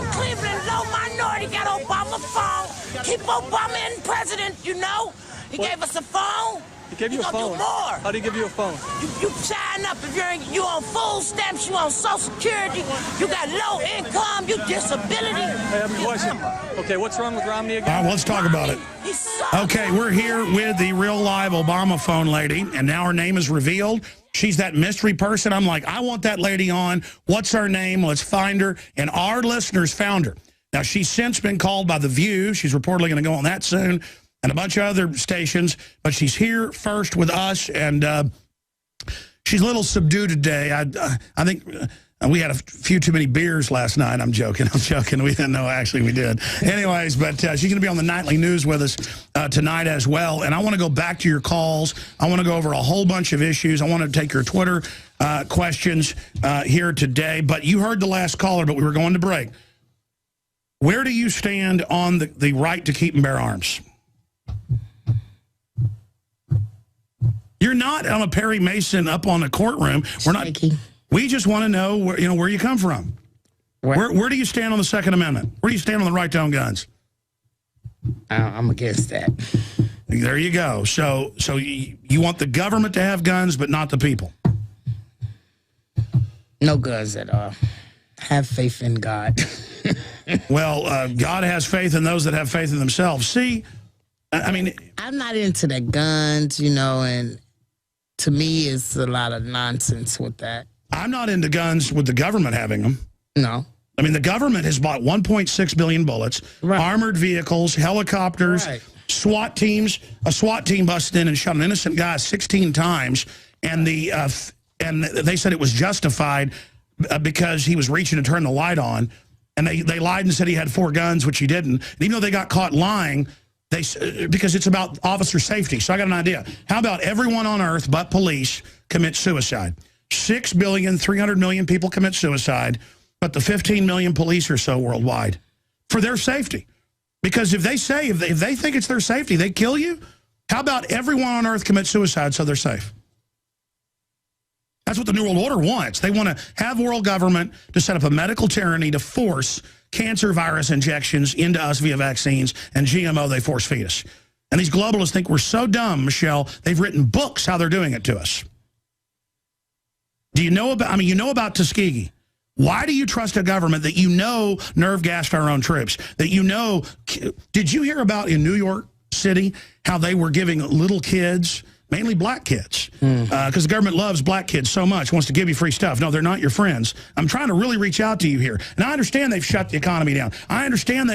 in Cleveland, low minority, got Obama phone. Keep Obama in president, you know. He gave us a phone. He gave you a phone. Do more. How did he give you a phone? You sign up if you on food stamps, you on Social Security, you got low income, you disability. I have a question. Okay, what's wrong with Romney again? All right, well, let's talk about it. Okay, we're here with the real live Obama phone lady, and now her name is revealed. She's that mystery person. I'm like, I want that lady on. What's her name? Let's find her. And our listeners found her. Now, she's since been called by The View. She's reportedly going to go on that soon, and a bunch of other stations. But she's here first with us, and she's a little subdued today. I think we had a few too many beers last night. I'm joking. We didn't know. Actually, we did. Anyways, but she's going to be on the nightly news with us tonight as well. And I want to go back to your calls. I want to go over a whole bunch of issues. I want to take your Twitter questions here today. But you heard the last caller, but we were going to break. Where do you stand on the right to keep and bear arms? You're not on a Perry Mason up on a courtroom. We're not. We just want to know where you come from. Where do you stand on the Second Amendment? Where do you stand on the right to own guns? I'm against that. There you go. So you want the government to have guns, but not the people. No guns at all. Have faith in God. Well, God has faith in those that have faith in themselves. See, I mean, I'm not into the guns, and to me, it's a lot of nonsense with that. I'm not into guns with the government having them. No. I mean, the government has bought 1.6 billion bullets, armored vehicles, helicopters, SWAT teams. A SWAT team busted in and shot an innocent guy 16 times, and they said it was justified because he was reaching to turn the light on, and they lied and said he had 4 guns, which he didn't. And even though they got caught lying, because it's about officer safety. So I got an idea. How about everyone on earth but police commit suicide? 6 billion, 300 million people commit suicide, but the 15 million police or so worldwide for their safety. Because if they think it's their safety, they kill you. How about everyone on earth commit suicide so they're safe? That's what the New World Order wants. They want to have world government to set up a medical tyranny to force cancer virus injections into us via vaccines, and GMO they force feed us. And these globalists think we're so dumb, Michelle, they've written books how they're doing it to us. Do you know about Tuskegee? Why do you trust a government that nerve gassed our own troops? Did you hear about in New York City how they were giving little kids, mainly black kids, because the government loves black kids so much, wants to give you free stuff. No, they're not your friends. I'm trying to really reach out to you here. And I understand they've shut the economy down. I understand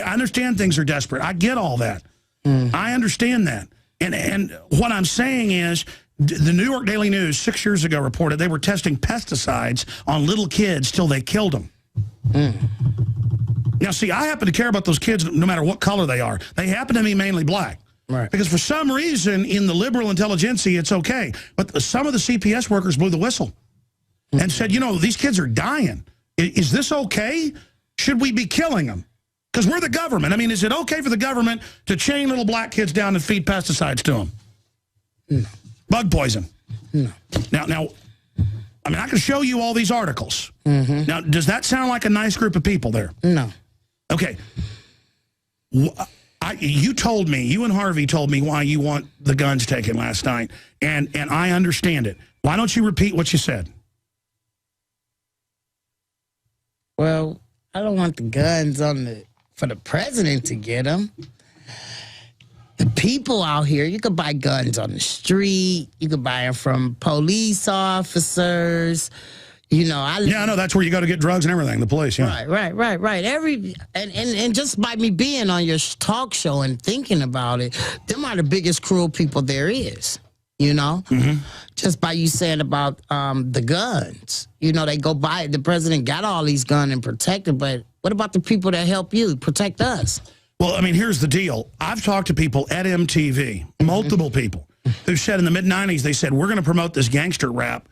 things are desperate. I get all that. I understand that. And what I'm saying is, the New York Daily News 6 years ago reported they were testing pesticides on little kids till they killed them. Now, see, I happen to care about those kids no matter what color they are. They happen to be mainly black. Right. Because for some reason in the liberal intelligentsia, it's okay. But some of the CPS workers blew the whistle and said, these kids are dying. Is this okay? Should we be killing them? Because we're the government. I mean, is it okay for the government to chain little black kids down and feed pesticides to them? No. Bug poison. No. Now, I mean, I can show you all these articles. Now, does that sound like a nice group of people there? No. Okay. You and Harvey told me why you want the guns taken last night, and I understand it. Why don't you repeat what you said? Well, I don't want the guns for the president to get them. The people out here, you could buy guns on the street. You could buy them from police officers. Yeah, I know. That's where you go to get drugs and everything, the police, yeah. Right. And just by me being on your talk show and thinking about it, them are the biggest cruel people there is, Just by you saying about the guns. They go buy it. The president got all these guns and protected, but what about the people that help you protect us? Well, I mean, here's the deal. I've talked to people at MTV, multiple people, who said in the mid-'90s, they said, we're going to promote this gangster rap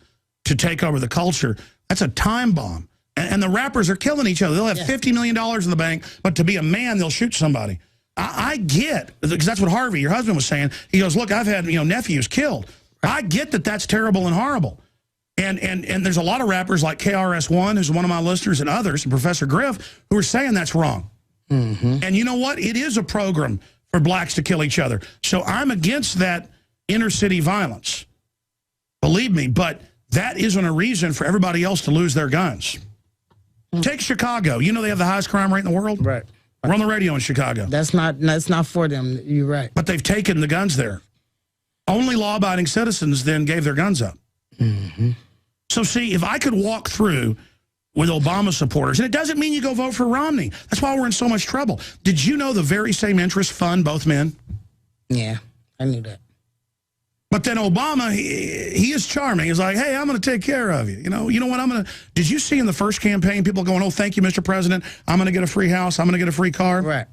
to take over the culture. That's a time bomb. And the rappers are killing each other. They'll have $50 million in the bank, but to be a man, they'll shoot somebody. I get, because that's what Harvey, your husband, was saying. He goes, look, I've had nephews killed. I get that that's terrible and horrible. And there's a lot of rappers like KRS-One, who's one of my listeners, and others, and Professor Griff, who are saying that's wrong. And you know what? It is a program for blacks to kill each other. So I'm against that inner city violence. Believe me, but that isn't a reason for everybody else to lose their guns. Take Chicago. You know they have the highest crime rate in the world? Right. We're on the radio in Chicago. That's not for them. You're right. But they've taken the guns there. Only law-abiding citizens then gave their guns up. So see, if I could walk through with Obama supporters, and it doesn't mean you go vote for Romney. That's why we're in so much trouble. Did you know the very same interests fund both men? Yeah, I knew that. But then Obama, he is charming. He's like, hey, I'm going to take care of you. You know what? I'm going to. Did you see in the first campaign people going, oh, thank you, Mr. President. I'm going to get a free house. I'm going to get a free car. Right.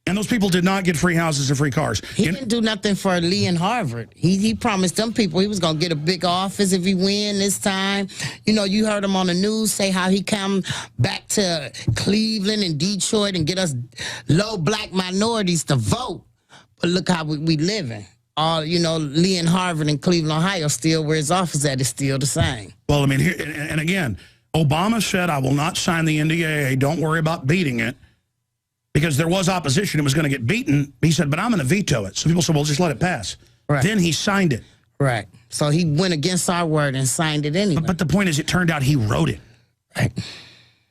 And those people did not get free houses and free cars. He didn't do nothing for Lee and Harvard. He promised them people he was going to get a big office if he win this time. You know, you heard him on the news say how he come back to Cleveland and Detroit and get us low black minorities to vote. But look how we living. All, you know, Lee and Harvard in Cleveland, Ohio, still where his office at is still the same. Well, I mean, here, and again, Obama said, I will not sign the NDAA. Don't worry about beating it. Because there was opposition, it was going to get beaten. He said, but I'm going to veto it. So people said, well, just let it pass. Right. Then he signed it. Right. So he went against our word and signed it anyway. But the point is, it turned out he wrote it. Right.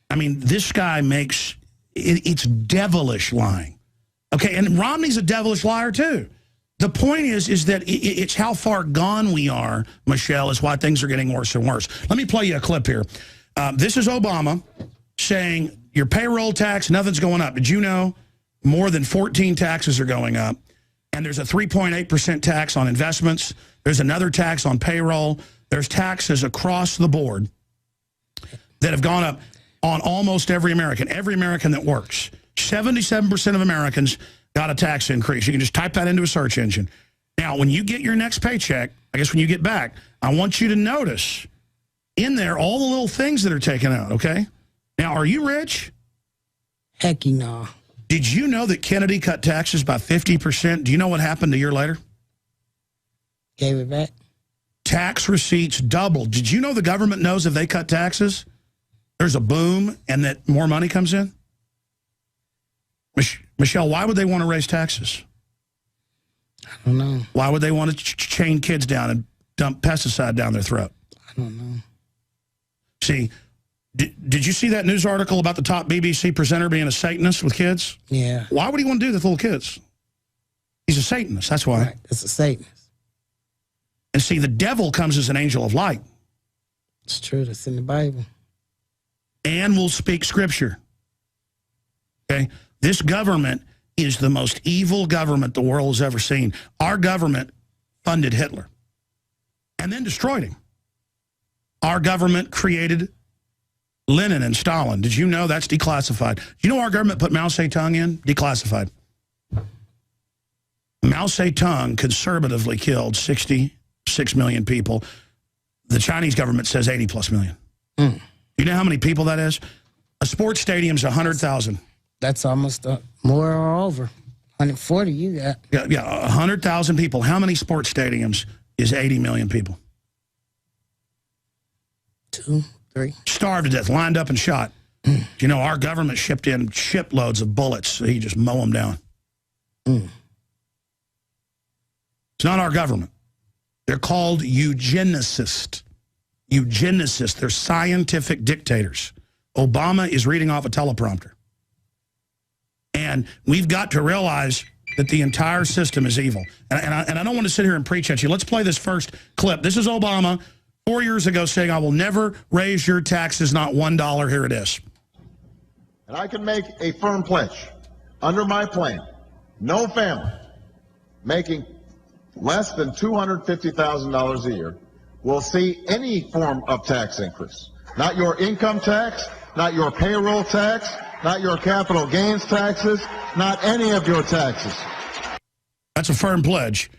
I mean, this guy makes, it's devilish lying. Okay, and Romney's a devilish liar, too. The point is that it's how far gone we are, Michelle, is why things are getting worse and worse. Let me play you a clip here. This is Obama saying, your payroll tax, nothing's going up. Did you know more than 14 taxes are going up? And there's a 3.8% tax on investments. There's another tax on payroll. There's taxes across the board that have gone up on almost every American that works. 77% of Americans got a tax increase. You can just type that into a search engine. Now, when you get your next paycheck, I guess when you get back, I want you to notice in there all the little things that are taken out, okay? Now, are you rich? Hecky no. Did you know that Kennedy cut taxes by 50%? Do you know what happened a year later? Gave it back. Tax receipts doubled. Did you know the government knows if they cut taxes, there's a boom and that more money comes in? Michelle, why would they want to raise taxes? I don't know. Why would they want to chain kids down and dump pesticide down their throat? I don't know. See, did you see that news article about the top BBC presenter being a Satanist with kids? Yeah. Why would he want to do that with little kids? He's a Satanist, that's why. Right. It's a Satanist. And see, the devil comes as an angel of light. It's true, that's in the Bible. And will speak scripture. Okay? This government is the most evil government the world has ever seen. Our government funded Hitler and then destroyed him. Our government created Lenin and Stalin. Did you know that's declassified? You know our government put Mao Zedong in? Declassified. Mao Zedong conservatively killed 66 million people. The Chinese government says 80 plus million. You know how many people that is? A sports stadium's 100,000. That's almost more or over. 140 you got. Yeah, 100,000 people. How many sports stadiums is 80 million people? 2, 3. Starved to death, lined up and shot. You know, our government shipped in shiploads of bullets, so you just mow them down. It's not our government. They're called eugenicists. Eugenicists. They're scientific dictators. Obama is reading off a teleprompter. And we've got to realize that the entire system is evil. And I don't want to sit here and preach at you. Let's play this first clip. This is Obama 4 years ago saying, I will never raise your taxes, not $1. Here it is. And I can make a firm pledge. Under my plan, no family making less than $250,000 a year will see any form of tax increase. Not your income tax, not your payroll tax, not your capital gains taxes, not any of your taxes. That's a firm pledge.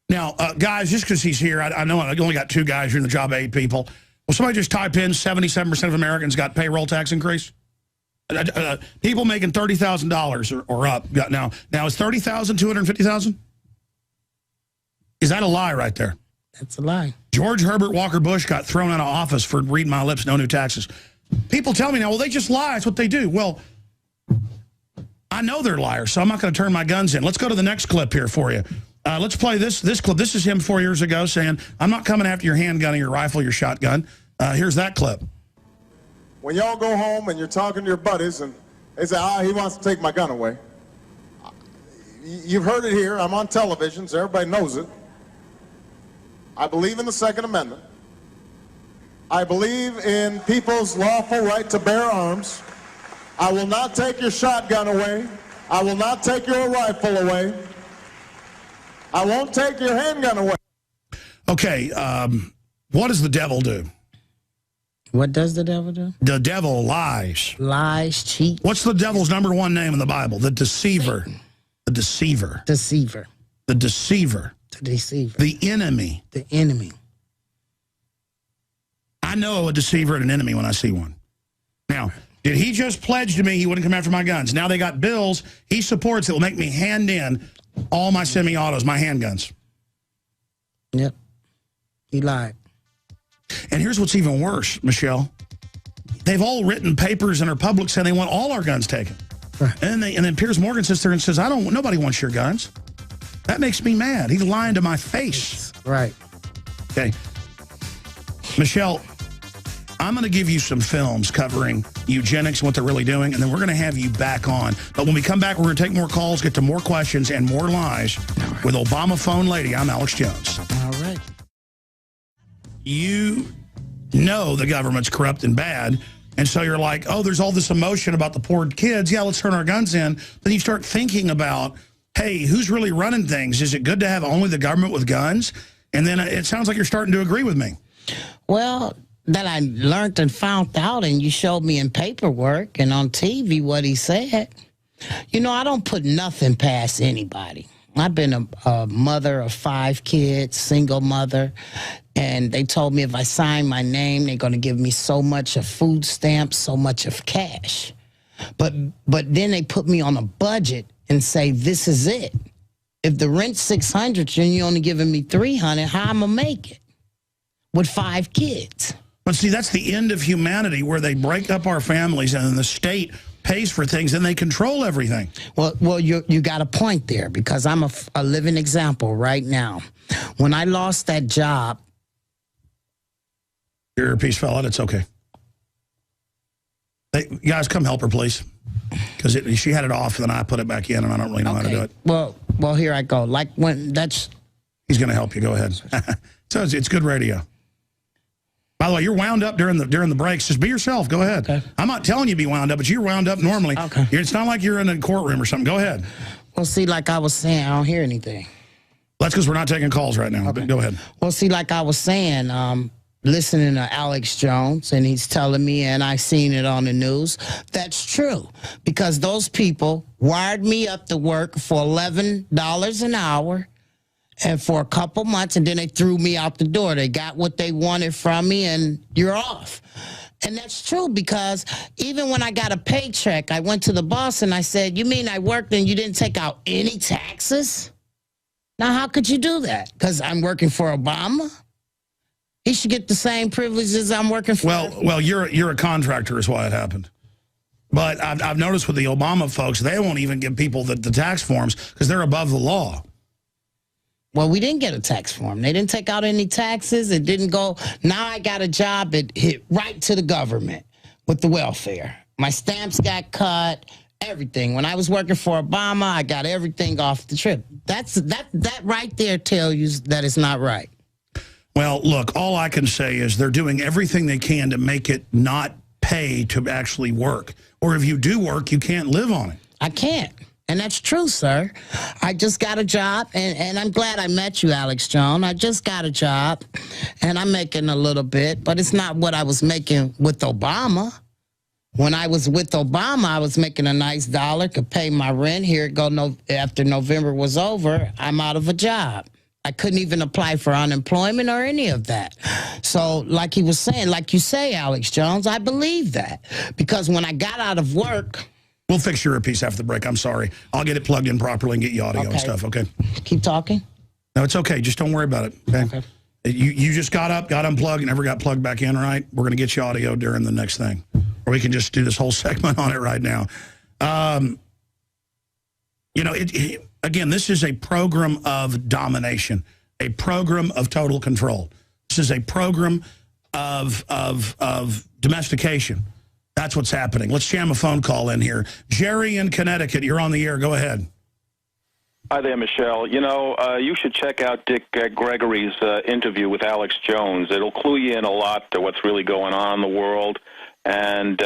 Now, guys, just because he's here, I know I only got 2 guys here in the job of 8 people. Will somebody just type in 77% of Americans got payroll tax increase? People making $30,000 or up. Now is $30,000 $250,000? Is that a lie right there? That's a lie. George Herbert Walker Bush got thrown out of office for reading my lips, no new taxes. People tell me now, well, they just lie. That's what they do. Well, I know they're liars, so I'm not going to turn my guns in. Let's go to the next clip here for you. Let's play this clip. This is him 4 years ago saying, I'm not coming after your handgun or your rifle, your shotgun. Here's that clip. When y'all go home and you're talking to your buddies and they say, he wants to take my gun away. You've heard it here. I'm on television, so everybody knows it. I believe in the Second Amendment. I believe in people's lawful right to bear arms. I will not take your shotgun away. I will not take your rifle away. I won't take your handgun away. Okay, what does the devil do? What does the devil do? The devil lies. Lies, cheat. What's the devil's #1 name in the Bible? The deceiver. Satan. The deceiver. Deceiver. The deceiver. The deceiver. The enemy. The enemy. I know a deceiver and an enemy when I see one. Now, did he just pledge to me he wouldn't come after my guns? Now they got bills he supports that will make me hand in all my semi-autos, my handguns. Yep. He lied. And here's what's even worse, Michelle. They've all written papers in our public saying they want all our guns taken. Right. And then Piers Morgan sits there and says, nobody wants your guns. That makes me mad. He's lying to my face. Right. Okay. Michelle, I'm going to give you some films covering eugenics and what they're really doing, and then we're going to have you back on. But when we come back, we're going to take more calls, get to more questions and more lies with Obama Phone Lady. I'm Alex Jones. All right. You know the government's corrupt and bad, and so you're like, oh, there's all this emotion about the poor kids. Yeah, let's turn our guns in. Then you start thinking about, hey, who's really running things? Is it good to have only the government with guns? And then it sounds like you're starting to agree with me. Well, that I learned and found out, and you showed me in paperwork and on TV what he said. You know, I don't put nothing past anybody. I've been a mother of 5 kids, single mother, and they told me if I sign my name, they're going to give me so much of food stamps, so much of cash. But then they put me on a budget and say, this is it. If the rent's $600 and you're only giving me $300, how am I going to make it with 5 kids? But see, that's the end of humanity, where they break up our families and then the state pays for things and they control everything. Well, you got a point there, because I'm a living example right now. When I lost that job. Your earpiece fell out. It's okay. Hey, guys, come help her, please. Because she had it off, and then I put it back in, and I don't really know how to do it. Well, here I go. Like when that's. He's going to help you. Go ahead. So it's good radio. By the way, you're wound up during the breaks. Just be yourself. Go ahead. Okay. I'm not telling you to be wound up, but you're wound up normally. Okay. It's not like you're in a courtroom or something. Go ahead. Well, see, like I was saying, I don't hear anything. That's because we're not taking calls right now. Okay. Go ahead. Well, see, like I was saying, listening to Alex Jones, and he's telling me, and I seen it on the news, that's true. Because those people wired me up to work for $11 an hour, and for a couple months, and then they threw me out the door. They got what they wanted from me, and you're off. And that's true, because even when I got a paycheck, I went to the boss and I said, you mean I worked and you didn't take out any taxes? Now, how could you do that? Because I'm working for Obama? He should get the same privileges I'm working for. Well, you're a contractor is why it happened. But I've noticed with the Obama folks, they won't even give people the tax forms because they're above the law. Well, we didn't get a tax form. They didn't take out any taxes. It didn't go. Now I got a job. It hit right to the government with the welfare. My stamps got cut, everything. When I was working for Obama, I got everything off the trip. That right there tells you that it's not right. Well, look, all I can say is they're doing everything they can to make it not pay to actually work. Or if you do work, you can't live on it. I can't. And that's true, sir. I just got a job, and I'm glad I met you, Alex Jones. I just got a job, and I'm making a little bit, but it's not what I was making with Obama. When I was with Obama, I was making a nice dollar, could pay my rent. Here it go. After November was over, I'm out of a job. I couldn't even apply for unemployment or any of that. So like he was saying, like you say, Alex Jones, I believe that. Because when I got out of work... We'll fix your earpiece after the break. I'm sorry. I'll get it plugged in properly and get you audio and stuff, okay? Keep talking. No, it's okay. Just don't worry about it, okay? You just got up, got unplugged, and never got plugged back in, right? We're going to get you audio during the next thing. Or we can just do this whole segment on it right now. You know, again, this is a program of domination, a program of total control. This is a program of domestication. That's what's happening. Let's jam a phone call in here. Jerry in Connecticut, you're on the air. Go ahead. Hi there, Michelle. You know, you should check out Dick Gregory's interview with Alex Jones. It'll clue you in a lot to what's really going on in the world and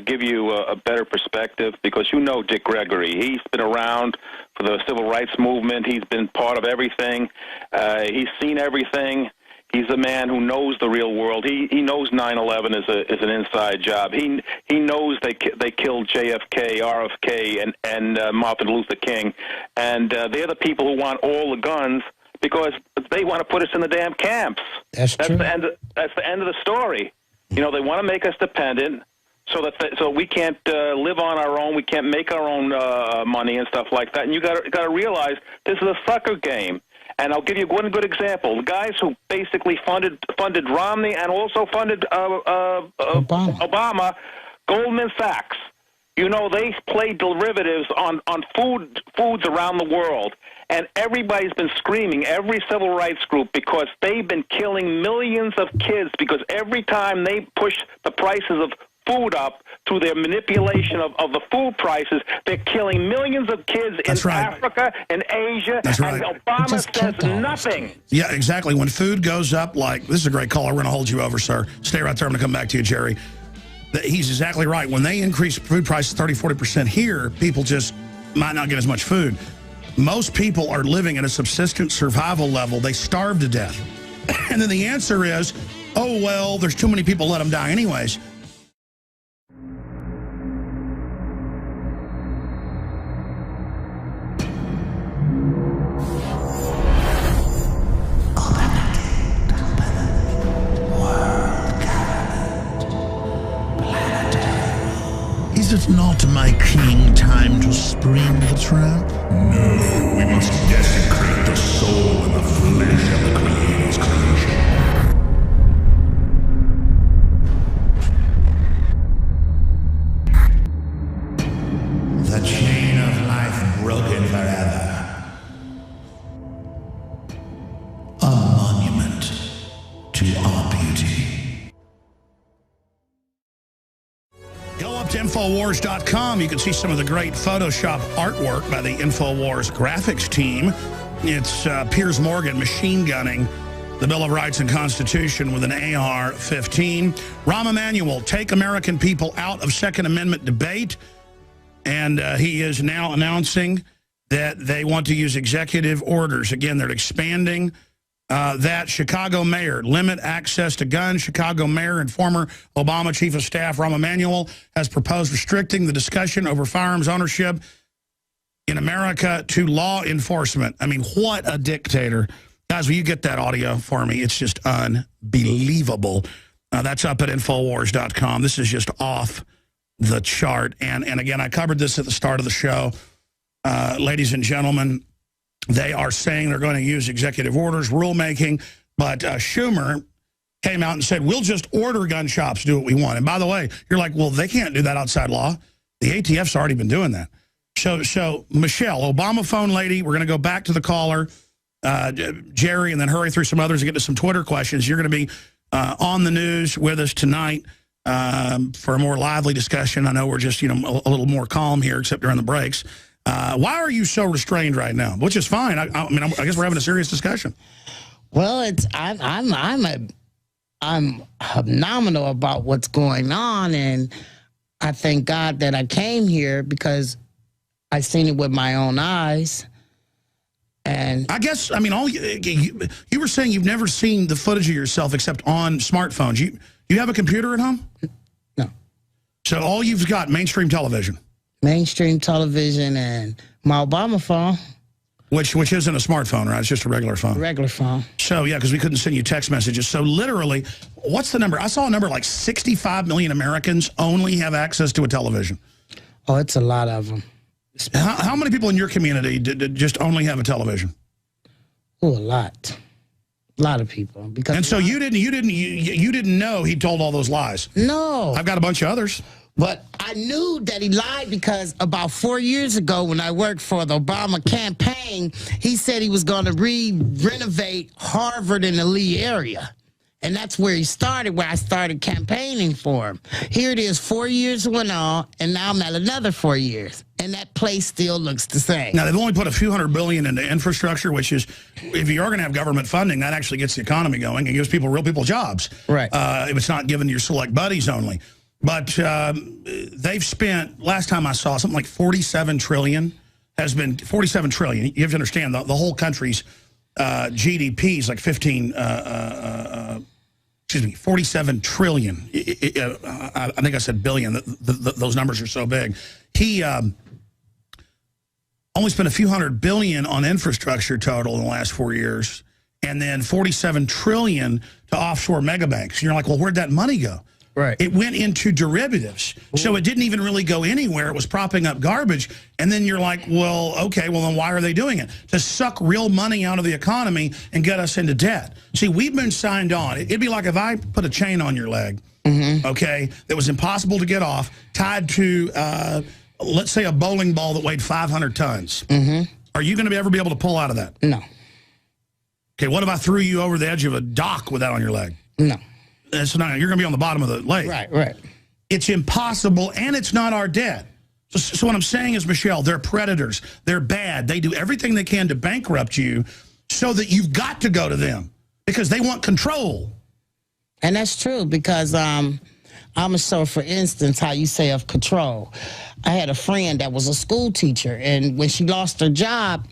give you a better perspective, because you know Dick Gregory. He's been around for the civil rights movement. He's been part of everything. He's seen everything. He's a man who knows the real world. He knows 9/11 is an inside job. He knows they killed JFK, RFK, and Martin Luther King, and they're the people who want all the guns because they want to put us in the damn camps. That's true. That's the end of the story. You know, they want to make us dependent so we can't live on our own. We can't make our own money and stuff like that. And you got to realize this is a sucker game. And I'll give you one good example. The guys who basically funded Romney and also funded Obama, Goldman Sachs. You know, they play derivatives on foods around the world. And everybody's been screaming, every civil rights group, because they've been killing millions of kids, because every time they push the prices of food up through their manipulation of the food prices, they're killing millions of kids in Africa and Asia, and Obama says nothing. Yeah, exactly. When food goes up, like, this is a great call. We're going to hold you over, sir. Stay right there. I'm going to come back to you, Jerry. He's exactly right. When they increase food prices 30-40% here, people just might not get as much food. Most people are living at a subsistence survival level. They starve to death. And then the answer is, oh, well, there's too many people, let them die anyways. Is it not, my king, time to spring the trap? No, we must desecrate the soul and the flesh of the Creator's creation. The chain of life broken forever. A monument to our beauty. Go up to Infowars.com. You can see some of the great Photoshop artwork by the Infowars graphics team. It's Piers Morgan machine gunning the Bill of Rights and Constitution with an AR-15. Rahm Emanuel, take American people out of Second Amendment debate. And he is now announcing that they want to use executive orders. Again, they're expanding that. Chicago mayor, limit access to guns. Chicago mayor and former Obama chief of staff Rahm Emanuel has proposed restricting the discussion over firearms ownership in America to law enforcement. I mean, what a dictator. Guys, will you get that audio for me? It's just unbelievable. That's up at Infowars.com. This is just off the chart. And again, I covered this at the start of the show. Ladies and gentlemen, they are saying they're going to use executive orders, rulemaking, but Schumer came out and said, we'll just order gun shops do what we want. And by the way, you're like, well, they can't do that outside law. The ATF's already been doing that. So Michelle, Obama phone lady, we're going to go back to the caller, Jerry, and then hurry through some others and get to some Twitter questions. You're going to be on the news with us tonight for a more lively discussion. I know we're just, a little more calm here, except during the breaks. Why are you so restrained right now? Which is fine. I guess we're having a serious discussion. Well, I'm phenomenal about what's going on, and I thank God that I came here because I seen it with my own eyes. And I guess, you were saying you've never seen the footage of yourself except on smartphones. You have a computer at home? No. So all you've got, mainstream television. Mainstream television and my Obama phone. Which isn't a smartphone, right? It's just a regular phone. Regular phone. So, yeah, because we couldn't send you text messages. So, literally, what's the number? I saw a number like 65 million Americans only have access to a television. Oh, it's a lot of them. How many people in your community just only have a television? Oh, a lot. A lot of people. Because And so you didn't know he told all those lies. No. I've got a bunch of others. But I knew that he lied because about 4 years ago when I worked for the Obama campaign, he said he was going to renovate Harvard in the Lee area. And that's where he started, where I started campaigning for him. Here it is, 4 years went on, and now I'm at another 4 years. And that place still looks the same. Now, they've only put a few $100 billion into infrastructure, which is, if you are going to have government funding, that actually gets the economy going and gives real people jobs. Right. If it's not given to your select buddies only. But they've spent, last time I saw, something like $47 trillion has been, $47 trillion. You have to understand, the whole country's GDP is like 47 trillion. I think I said billion. Those numbers are so big. He only spent a few $100 billion on infrastructure total in the last 4 years, and then 47 trillion to offshore megabanks. You're like, well, where'd that money go? Right. It went into derivatives. Ooh. So it didn't even really go anywhere. It was propping up garbage. And then you're like, well, okay, well, then why are they doing it? To suck real money out of the economy and get us into debt. See, we've been signed on. It'd be like if I put a chain on your leg, okay, that was impossible to get off, tied to, let's say, a bowling ball that weighed 500 tons. Are you going to ever be able to pull out of that? No. Okay, what if I threw you over the edge of a dock with that on your leg? No. So now you're going to be on the bottom of the lake. Right, right. It's impossible, and it's not our debt. So what I'm saying is, Michelle, they're predators. They're bad. They do everything they can to bankrupt you so that you've got to go to them because they want control. And that's true because I'm going to show, for instance, how you say of control. I had a friend that was a school teacher, and when she lost her job,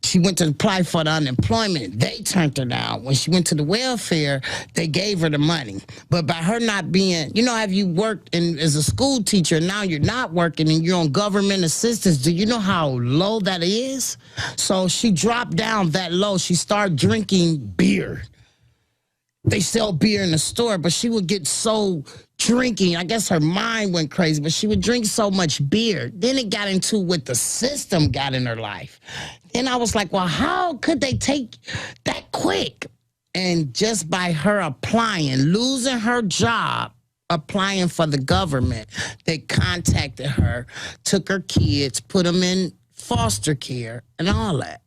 she went to apply for the unemployment. They turned her down. When she went to the welfare, they gave her the money. But by her not being, you know, have you worked as a school teacher, and now you're not working and you're on government assistance, do you know how low that is? So she dropped down that low. She started drinking beer. They sell beer in the store, but she would get so drinking. I guess her mind went crazy, but she would drink so much beer. Then it got into what the system got in her life. And I was like, well, how could they take that quick? And just by her applying, losing her job, applying for the government, they contacted her, took her kids, put them in foster care and all that.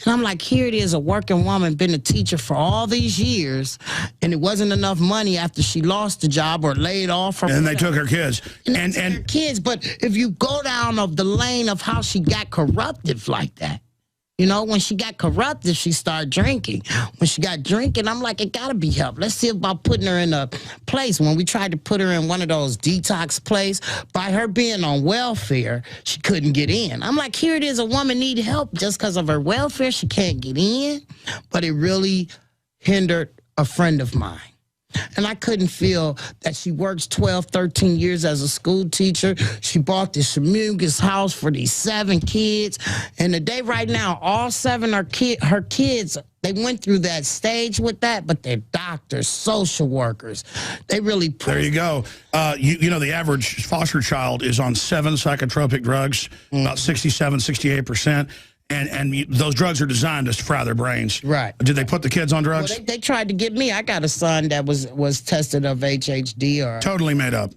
And I'm like, here it is, a working woman, been a teacher for all these years, and it wasn't enough money after she lost the job or laid off. And they took her kids. And her kids. But if you go down of the lane of how she got corrupted like that, you know, when she got corrupted, she started drinking. When she got drinking, I'm like, it got to be help. Let's see about putting her in a place. When we tried to put her in one of those detox places, by her being on welfare, she couldn't get in. I'm like, here it is, a woman need help just because of her welfare. She can't get in. But it really hindered a friend of mine. And I couldn't feel that she works 12, 13 years as a school teacher. She bought this humongous house for these 7 kids. And today, right now, all 7 are her kids, they went through that stage with that, but they're doctors, social workers. They really... There you go. You know, the average foster child is on 7 psychotropic drugs, about 67, 68%. And those drugs are designed to fry their brains. Right. Did they put the kids on drugs? Well, they tried to get me. I got a son that was tested of HHD or... Totally made up.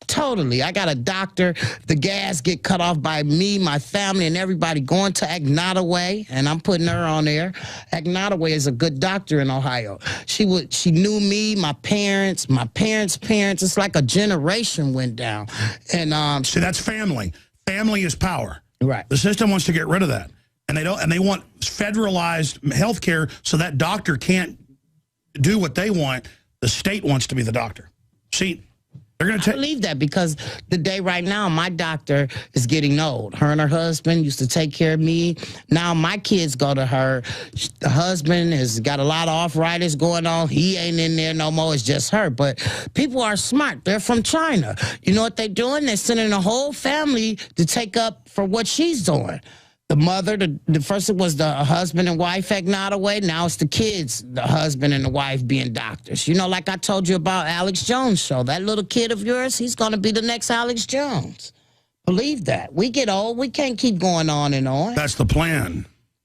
Totally. I got a doctor. The gas get cut off by me, my family, and everybody going to Agnotaway, and I'm putting her on there. Agnotaway is a good doctor in Ohio. She knew me, my parents' parents. It's like a generation went down. And see, that's family. Family is power. Right. The system wants to get rid of that. And they want federalized health care so that doctor can't do what they want. The state wants to be the doctor. See, they're going to I believe that because the day right now, my doctor is getting old. Her and her husband used to take care of me. Now my kids go to her. The husband has got a lot of arthritis going on. He ain't in there no more. It's just her. But people are smart. They're from China. You know what they're doing? They're sending the whole family to take up for what she's doing. The mother, the first it was the husband and wife Agnotaway. Now it's the kids, the husband and the wife being doctors. You know, like I told you about Alex Jones' show. That little kid of yours, he's going to be the next Alex Jones. Believe that. We get old. We can't keep going on and on. That's the plan.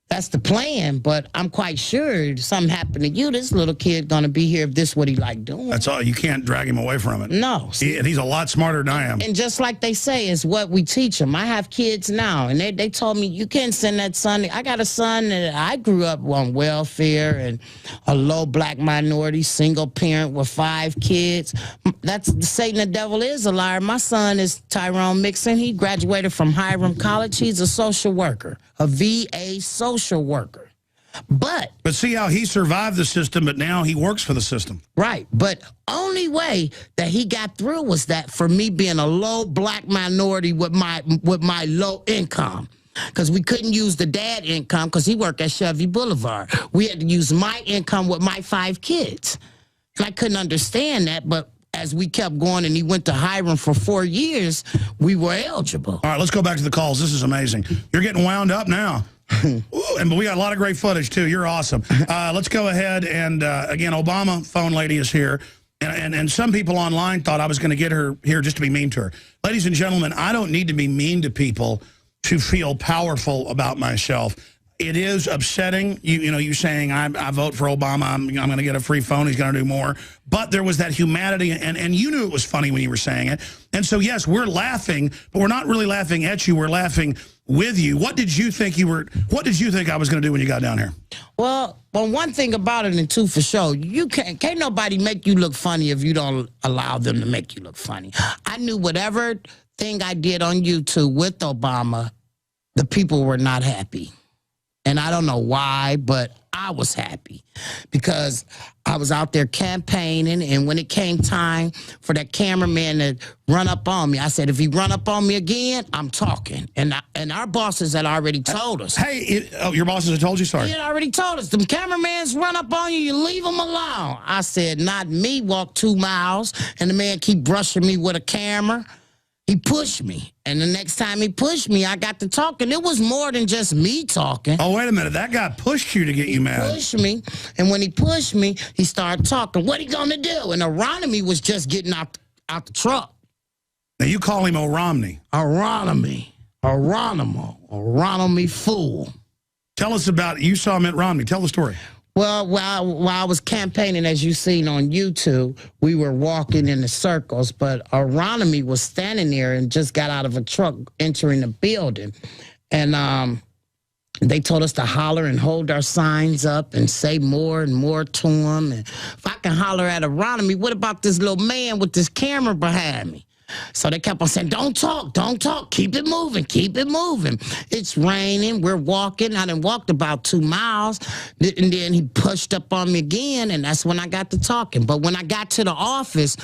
That's the plan, but I'm quite sure if something happened to you, this little kid gonna be here if this what he like doing. That's all. You can't drag him away from it. No. He's a lot smarter than I am. And just like they say, it's what we teach them. I have kids now, and they told me, you can't send that son. I got a son that I grew up on welfare and a low black minority, single parent with 5 kids. That's Satan the devil is a liar. My son is Tyrone Mixon. He graduated from Hiram College. He's a social worker, a VA social worker. But see how he survived the system, but now he works for the system. Right. But only way that he got through was that for me being a low black minority with my low income. Because we couldn't use the dad income because he worked at Chevy Boulevard. We had to use my income with my 5 kids. And I couldn't understand that, but as we kept going and he went to Hiram for 4 years, we were eligible. All right, let's go back to the calls. This is amazing. You're getting wound up now. Ooh, and we got a lot of great footage, too. You're awesome. Let's go ahead and, again, Obama phone lady is here. And some people online thought I was going to get her here just to be mean to her. Ladies and gentlemen, I don't need to be mean to people to feel powerful about myself. It is upsetting, you saying, I vote for Obama, I'm going to get a free phone, he's going to do more. But there was that humanity, and you knew it was funny when you were saying it. And so, yes, we're laughing, but we're not really laughing at you, we're laughing with you. What did you think I was going to do when you got down here? Well, one thing about it, and two for sure, you can't nobody make you look funny if you don't allow them to make you look funny. I knew whatever thing I did on YouTube with Obama, the people were not happy. And I don't know why, but I was happy because I was out there campaigning, and when it came time for that cameraman to run up on me, I said, if he run up on me again, I'm talking. And our bosses had already told us. Hey, your bosses had told you? Sorry. He had already told us, them cameramans run up on you, you leave them alone. I said, not me, walk 2 miles, and the man keep brushing me with a camera. He pushed me, and the next time he pushed me, I got to talking. It was more than just me talking. Oh, wait a minute. That guy pushed you to get you mad. He pushed me, and when he pushed me, he started talking. What he gonna do? And Aronimy was just getting out the truck. Now, you call him O'Romney. Aronimy fool. Tell us about, you saw Mitt Romney. Tell the story. Well, while I was campaigning, as you've seen on YouTube, we were walking in the circles, but Aronimy was standing there and just got out of a truck entering the building. And they told us to holler and hold our signs up and say more and more to him. And if I can holler at Aronimy, what about this little man with this camera behind me? So they kept on saying, don't talk, keep it moving, keep it moving. It's raining, we're walking. I done walked about 2 miles, and then he pushed up on me again, and that's when I got to talking. But when I got to the office,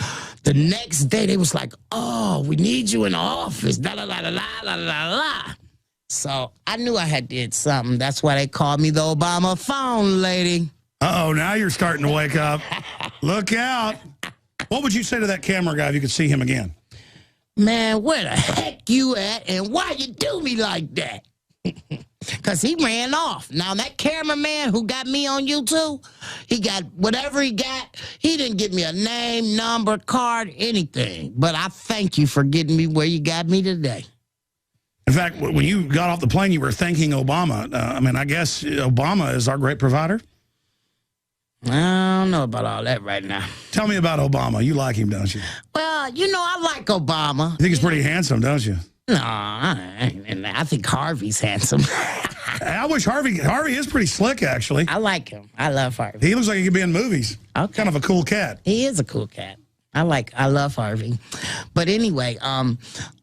the next day, they was like, oh, we need you in the office, la-la-la-la-la-la-la-la. So I knew I had did something. That's why they called me the Obama phone lady. Uh-oh, now you're starting to wake up. Look out. What would you say to that camera guy if you could see him again? Man, where the heck you at, and why you do me like that? Because he ran off. Now, that cameraman who got me on YouTube, he got whatever he got. He didn't give me a name, number, card, anything. But I thank you for getting me where you got me today. In fact, when you got off the plane, you were thanking Obama. I mean, I guess Obama is our great provider. I don't know about all that right now. Tell me about Obama. You like him, don't you? Well, you know, I like Obama. You think he's pretty handsome, don't you? No, I think Harvey's handsome. I wish Harvey is pretty slick, actually. I like him. I love Harvey. He looks like he could be in movies. Okay. Kind of a cool cat. He is a cool cat. I love Harvey. But anyway,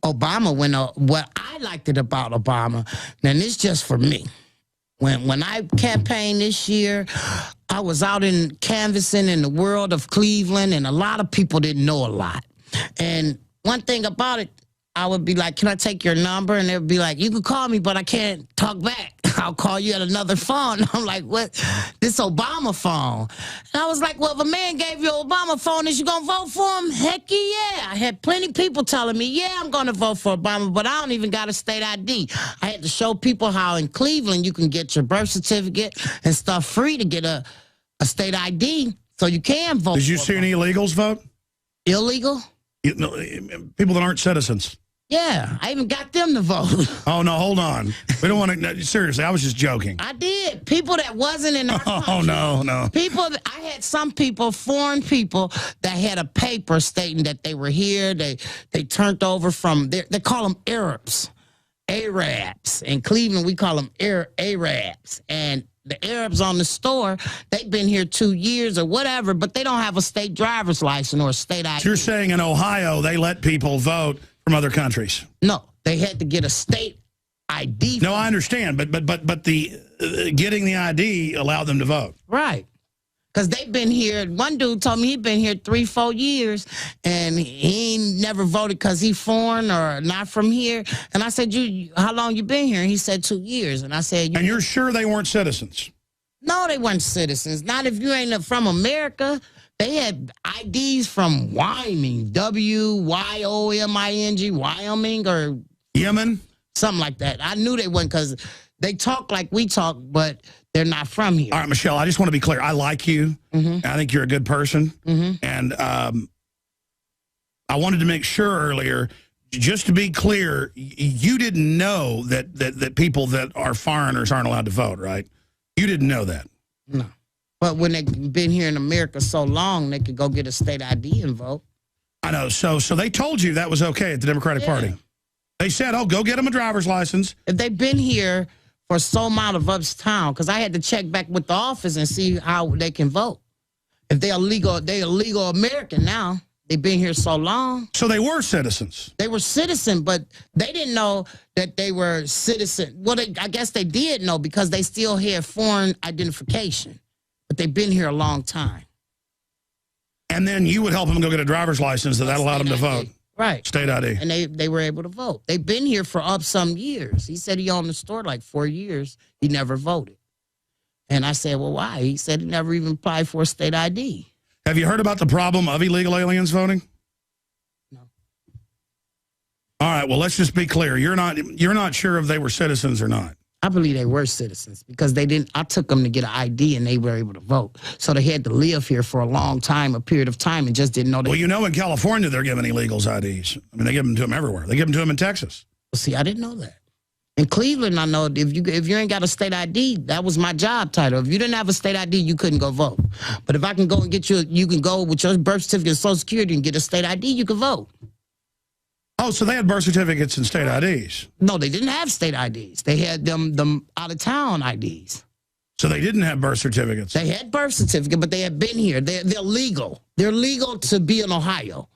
Obama, what I liked it about Obama, and this just for me, when I campaigned this year, I was out in canvassing in the world of Cleveland, and a lot of people didn't know a lot. And one thing about it, I would be like, can I take your number? And they would be like, you can call me, but I can't talk back. I'll call you at another phone. I'm like, what? This Obama phone. And I was like, well, if a man gave you an Obama phone, is you going to vote for him? Heck yeah. I had plenty of people telling me, yeah, I'm going to vote for Obama, but I don't even got a state ID. I had to show people how in Cleveland you can get your birth certificate and stuff free to get a state ID so you can vote. Did you see any illegals vote? Illegal? People that aren't citizens. Yeah, I even got them to vote. Oh, no, hold on. We don't want to, seriously, I was just joking. I did. People that wasn't in our country. Oh, no. People, I had some people, foreign people, that had a paper stating that they were here. They turned over from, they call them Arabs. In Cleveland, we call them Arabs. And the Arabs on the store, they've been here 2 years or whatever, but they don't have a state driver's license or a state ID. So you're saying in Ohio, they let people vote from other countries? No, they had to get a state ID. No, I understand, but the getting the ID allowed them to vote. Right. Because they've been here. One dude told me he'd been here 3-4 years, and he ain't never voted because he foreign or not from here. And I said, how long you been here? And he said 2 years. And I said, and you're sure they weren't citizens? No, they weren't citizens. Not if you ain't from America. They had IDs from Wyoming, WYOMING, Wyoming, or Yemen, something like that. I knew they wasn't because they talk like we talk, but they're not from here. All right, Michelle, I just want to be clear. I like you. I think you're a good person. And I wanted to make sure earlier, just to be clear, you didn't know that people that are foreigners aren't allowed to vote, right? You didn't know that. No. But when they've been here in America so long, they could go get a state ID and vote. I know. So they told you that was okay at the Democratic Party. They said, oh, go get them a driver's license. If they've been here for so amount of uptown, because I had to check back with the office and see how they can vote. If they're legal American now. They've been here so long. So they were citizens. They were citizens, but they didn't know that they were citizens. Well, I guess they did know because they still had foreign identification. But they've been here a long time. And then you would help them go get a driver's license that allowed them to vote. Right. State ID. And they were able to vote. They've been here for some years. He said he owned the store like 4 years. He never voted. And I said, well, why? He said he never even applied for a state ID. Have you heard about the problem of illegal aliens voting? No. All right, well, let's just be clear. You're not sure if they were citizens or not. I believe they were citizens because they didn't. I took them to get an ID and they were able to vote. So they had to live here for a long time, a period of time, and just didn't know. Well, you know, in California, they're giving illegals IDs. I mean, they give them to them everywhere. They give them to them in Texas. Well, see, I didn't know that. In Cleveland, I know if you ain't got a state ID, that was my job title. If you didn't have a state ID, you couldn't go vote. But if I can go and get you can go with your birth certificate and Social Security and get a state ID, you can vote. Oh, so they had birth certificates and state IDs. No, they didn't have state IDs. They had them out-of-town IDs. So they didn't have birth certificates. They had birth certificate, but they had been here. They're legal. They're legal to be in Ohio.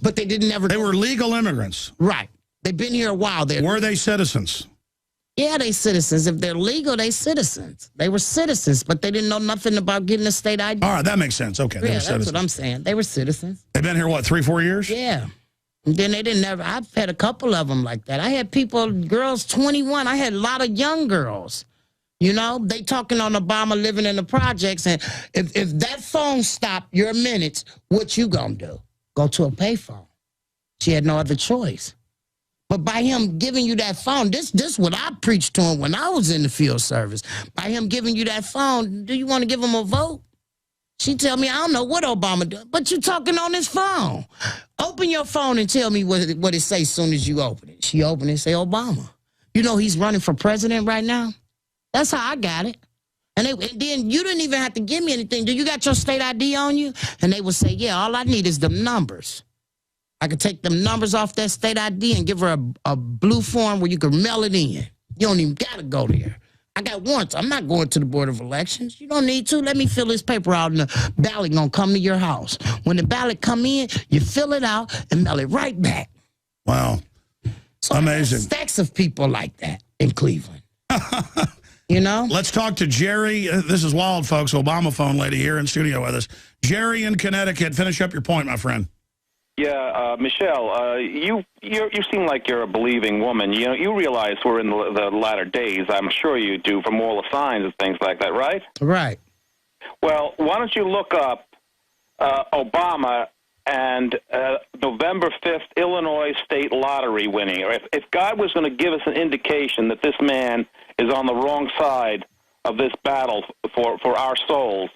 But they didn't ever... They were legal immigrants. Right. They've been here a while. Were they citizens? Yeah, they citizens. If they're legal, they citizens. They were citizens, but they didn't know nothing about getting a state ID. All right, that makes sense. Okay, yeah, that's what I'm saying. They were citizens. They've been here, what, 3-4 years? Yeah. And then they didn't ever... I've had a couple of them like that. I had people, girls 21. I had a lot of young girls. You know, they talking on Obama living in the projects, and if that phone stopped your minutes, what you gonna do? Go to a payphone. She had no other choice. But by him giving you that phone, this what I preached to him when I was in the field service. By him giving you that phone, do you want to give him a vote? She tell me, I don't know what Obama does, but you talking on his phone. Open your phone and tell me what it say as soon as you open it. She opened it and say, Obama. You know he's running for president right now? That's how I got it. And then you didn't even have to give me anything. Do you got your state ID on you? And they would say, yeah, all I need is the numbers. I could take them numbers off that state ID and give her a blue form where you can mail it in. You don't even got to go there. I got warrants. I'm not going to the Board of Elections. You don't need to. Let me fill this paper out and the ballot going to come to your house. When the ballot come in, you fill it out and mail it right back. Wow. So amazing. Stacks of people like that in Cleveland. You know? Let's talk to Jerry. This is wild, folks. Obama phone lady here in studio with us. Jerry in Connecticut. Finish up your point, my friend. Yeah, Michelle, you seem like you're a believing woman. You know, you realize we're in the latter days. I'm sure you do, from all the signs and things like that, right? Right. Well, why don't you look up Obama and November 5th Illinois state lottery winning? If God was going to give us an indication that this man is on the wrong side of this battle for our souls,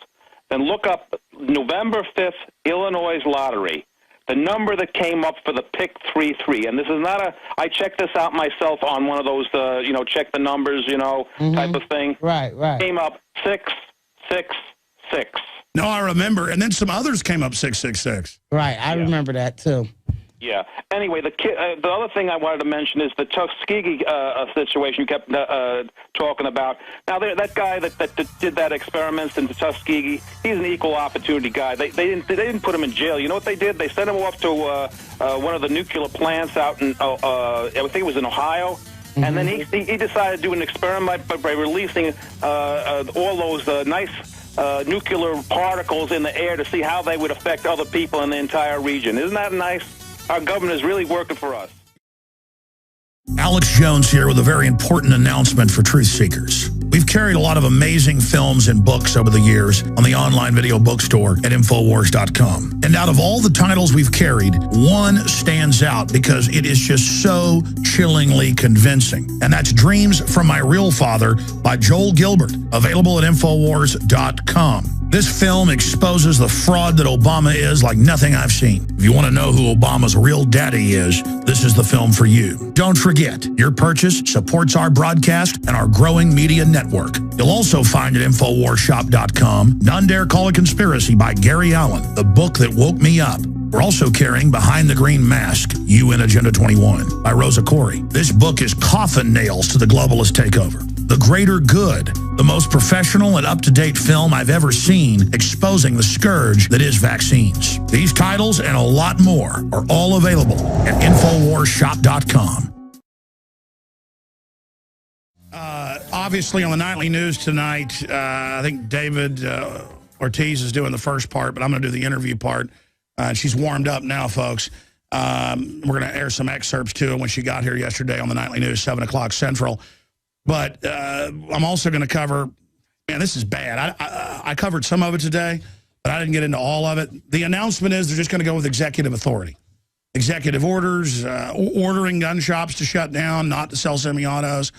then look up November 5th Illinois lottery. the number that came up for the pick 3-3, and this is not a, I checked this out myself on one of those, you know, check the numbers, you know, type of thing. Right. Came up 666. No, I remember. And then some others came up 666. Right. I remember that, too. Yeah. Anyway, the other thing I wanted to mention is the Tuskegee situation you kept talking about. Now, that guy that did that experiments in Tuskegee, he's an equal opportunity guy. They didn't put him in jail. You know what they did? They sent him off to one of the nuclear plants out in I think it was in Ohio. And then he decided to do an experiment by releasing all those nice nuclear particles in the air to see how they would affect other people in the entire region. Isn't that nice? Our government is really working for us. Alex Jones here with a very important announcement for truth seekers. We've carried a lot of amazing films and books over the years on the online video bookstore at Infowars.com. And out of all the titles we've carried, one stands out because it is just so chillingly convincing. And that's Dreams from My Real Father by Joel Gilbert, available at Infowars.com. This film exposes the fraud that Obama is like nothing I've seen. If you want to know who Obama's real daddy is, this is the film for you. Don't forget, your purchase supports our broadcast and our growing media network. You'll also find at InfoWarsShop.com None Dare Call a Conspiracy by Gary Allen, the book that woke me up. We're also carrying Behind the Green Mask, You in Agenda 21 by Rosa Corey. This book is coffin nails to the globalist takeover. The Greater Good, the most professional and up-to-date film I've ever seen exposing the scourge that is vaccines. These titles and a lot more are all available at InfoWarsShop.com. Obviously, on the nightly news tonight, I think David Ortiz is doing the first part, but I'm going to do the interview part. She's warmed up now, folks. We're going to air some excerpts, too, when she got here yesterday on the nightly news, 7 o'clock Central. But I'm also going to cover, man, this is bad. I covered some of it today, but I didn't get into all of it. The announcement is they're just going to go with executive authority. Executive orders, ordering gun shops to shut down, not to sell semi-autos.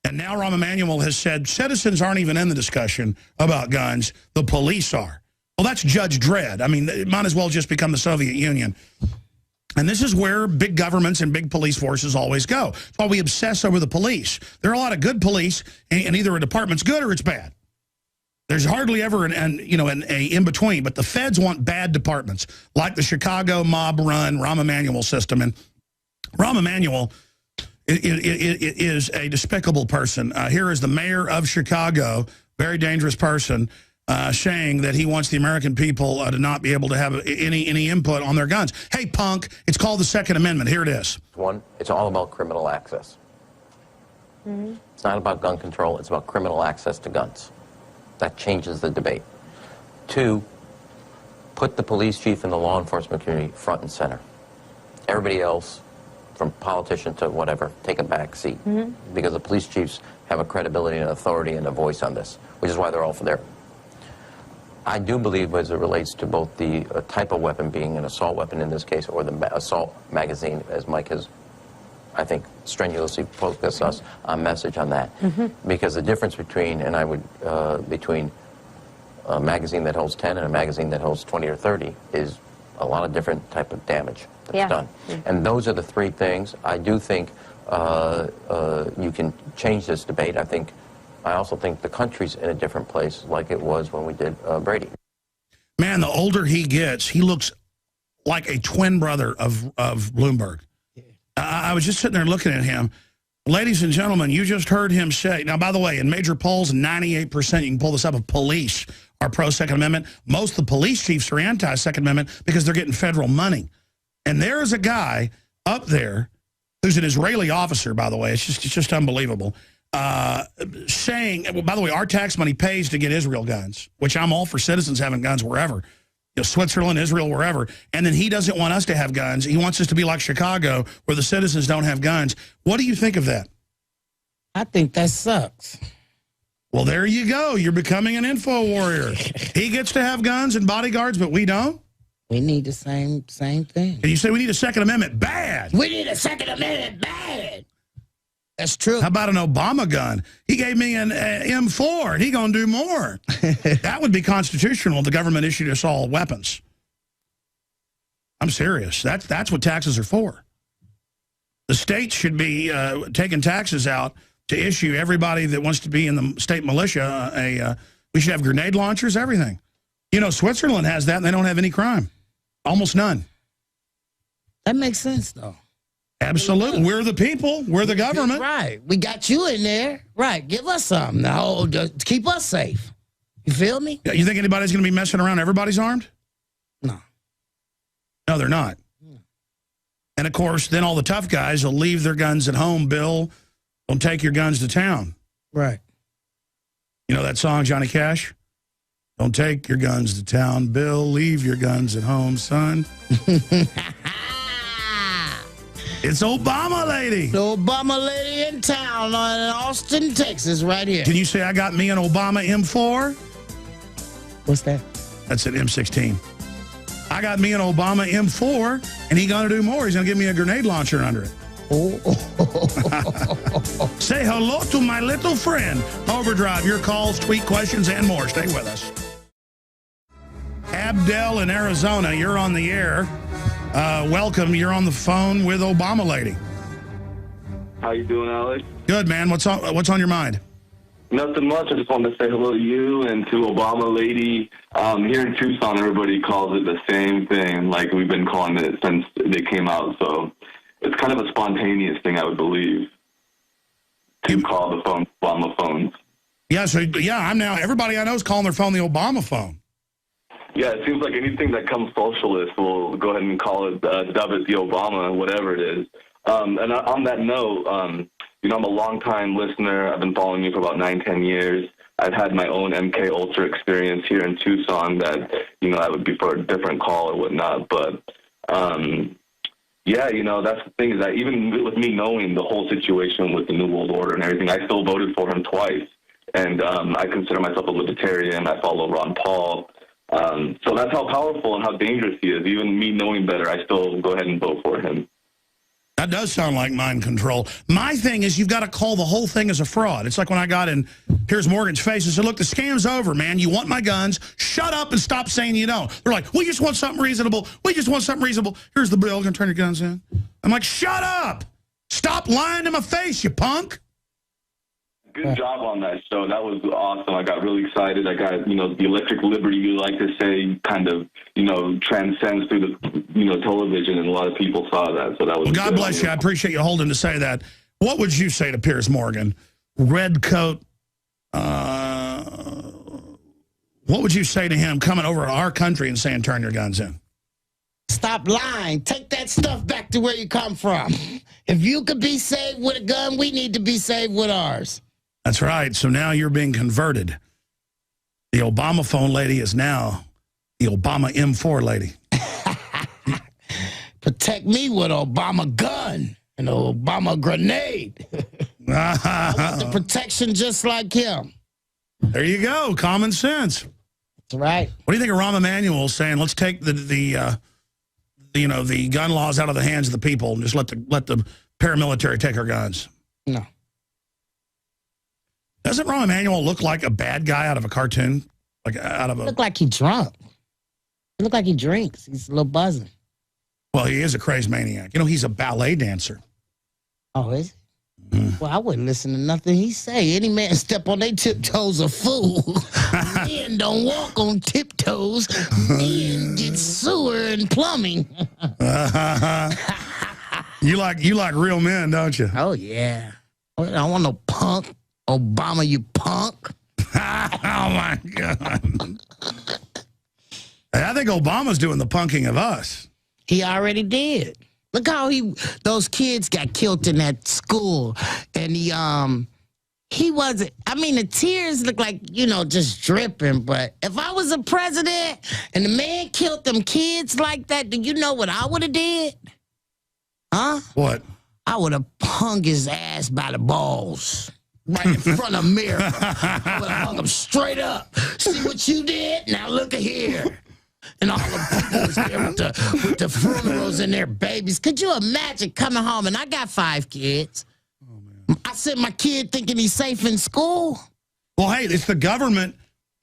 And now Rahm Emanuel has said citizens aren't even in the discussion about guns. The police are. Well, that's Judge Dredd. I mean, it might as well just become the Soviet Union. And this is where big governments and big police forces always go. That's why we obsess over the police. There are a lot of good police, and either a department's good or it's bad. There's hardly ever an in-between, but the feds want bad departments, like the Chicago mob-run Rahm Emanuel system. And Rahm Emanuel is a despicable person. Here is the mayor of Chicago, very dangerous person, saying that he wants the American people to not be able to have any input on their guns. Hey, punk, it's called the Second Amendment. Here it is. One, it's all about criminal access. It's not about gun control. It's about criminal access to guns. That changes the debate. Two, put the police chief and the law enforcement community front and center. Everybody else, from politician to whatever, take a back seat. Because the police chiefs have a credibility and authority and a voice on this, which is why they're all for there. I do believe, as it relates to both the type of weapon being an assault weapon in this case, or the assault magazine, as Mike has, I think, strenuously focused us on message on that. Because the difference between, and I would, between a magazine that holds 10 and a magazine that holds 20 or 30 is a lot of different type of damage that's done. And those are the three things. I do think you can change this debate. I also think the country's in a different place like it was when we did Brady. Man, the older he gets, he looks like a twin brother of Bloomberg. I was just sitting there looking at him. Ladies and gentlemen, you just heard him say, now, by the way, in major polls, 98%, you can pull this up, of police are pro-Second Amendment. Most of the police chiefs are anti-Second Amendment because they're getting federal money. And there is a guy up there who's an Israeli officer, by the way. It's just unbelievable. Saying, well, by the way, our tax money pays to get Israel guns, which I'm all for citizens having guns wherever. You know, Switzerland, Israel, wherever. And then he doesn't want us to have guns. He wants us to be like Chicago, where the citizens don't have guns. What do you think of that? I think that sucks. Well, there you go. You're becoming an info warrior. He gets to have guns and bodyguards, but we don't? We need the same thing. And you say we need a Second Amendment? Bad. We need a Second Amendment? Bad. That's true. How about an Obama gun? He gave me an M4, and he going to do more. That would be constitutional if the government issued us all weapons. I'm serious. That's what taxes are for. The states should be taking taxes out to issue everybody that wants to be in the state militia we should have grenade launchers, everything. You know, Switzerland has that, and they don't have any crime. Almost none. That makes sense, though. Absolutely. We're the people. We're the government. Right. We got you in there. Right. Give us something. No, keep us safe. You feel me? Yeah, you think anybody's going to be messing around? Everybody's armed? No. No, they're not. And, of course, then all the tough guys will leave their guns at home, Bill. Don't take your guns to town. Right. You know that song, Johnny Cash? Don't take your guns to town, Bill. Leave your guns at home, son. It's Obama lady. The Obama lady in town in Austin, Texas, right here. Can you say I got me an Obama M4? What's that? That's an M16. I got me an Obama M4, and he's going to do more. He's going to give me a grenade launcher under it. Oh. Say hello to my little friend. Overdrive, your calls, tweet questions, and more. Stay with us. Abdel in Arizona, you're on the air. Welcome. You're on the phone with Obama lady. How you doing, Alex? Good, man. What's on your mind? Nothing much. I just wanted to say hello to you and to Obama lady. Here in Tucson, everybody calls it the same thing. Like we've been calling it since they came out. So it's kind of a spontaneous thing, I would believe, to call the phone Obama phones. Yeah. So I'm now. Everybody I know is calling their phone the Obama phone. Yeah, it seems like anything that comes socialist, we'll go ahead and call it, dub it the Obama, whatever it is. And on that note, you know, I'm a long-time listener. I've been following you for about 9-10 years. I've had my own MK Ultra experience here in Tucson that, you know, that would be for a different call or whatnot. But, yeah, you know, that's the thing is that even with me knowing the whole situation with the New World Order and everything, I still voted for him twice. And I consider myself a libertarian. I follow Ron Paul. So that's how powerful and how dangerous he is. Even me knowing better, I still go ahead and vote for him. That does sound like mind control. My thing is you've got to call the whole thing as a fraud. It's like when I got in Piers Morgan's face and said, look, the scam's over, man. You want my guns. Shut up and stop saying you don't. They're like, we just want something reasonable. We just want something reasonable. Here's the bill. Gonna turn your guns in. I'm like, shut up. Stop lying to my face, you punk. Good job on that show. That was awesome. I got really excited. I got, you know, the electric liberty you like to say kind of, you know, transcends through the, you know, television, and a lot of people saw that. So that was. Well, God bless you. I appreciate you holding to say that. What would you say to Piers Morgan? Red coat. What would you say to him coming over to our country and saying, turn your guns in? Stop lying. Take that stuff back to where you come from. If you could be saved with a gun, we need to be saved with ours. That's right. So now you're being converted. The Obama phone lady is now the Obama M4 lady. Protect me with an Obama gun and an Obama grenade. I want the protection just like him. There you go. Common sense. That's right. What do you think of Rahm Emanuel saying, let's take the gun laws out of the hands of the people and just let the paramilitary take our guns? No. Doesn't Rahm Emanuel look like a bad guy out of a cartoon? Like out of a. Look like he drunk. He look like he drinks. He's a little buzzing. Well, he is a crazy maniac. You know, he's a ballet dancer. Oh, is he? Well, I wouldn't listen to nothing he say. Any man step on their tiptoes a fool. Men don't walk on tiptoes. Men get sewer and plumbing. You like real men, don't you? Oh yeah. I don't want no punk. Obama, you punk. Oh my God. I think Obama's doing the punking of us. He already did. Look how those kids got killed in that school. And he wasn't, I mean, the tears look like, you know, just dripping. But if I was a president and the man killed them kids like that, do you know what I would have did? Huh? What? I would have hung his ass by the balls. Right in front of America. I would have hung him straight up. See what you did? Now look at here. And all the people was there with the funerals and their babies. Could you imagine coming home? And I got 5 kids. Oh, man. I sent my kid thinking he's safe in school. Well, hey, it's the government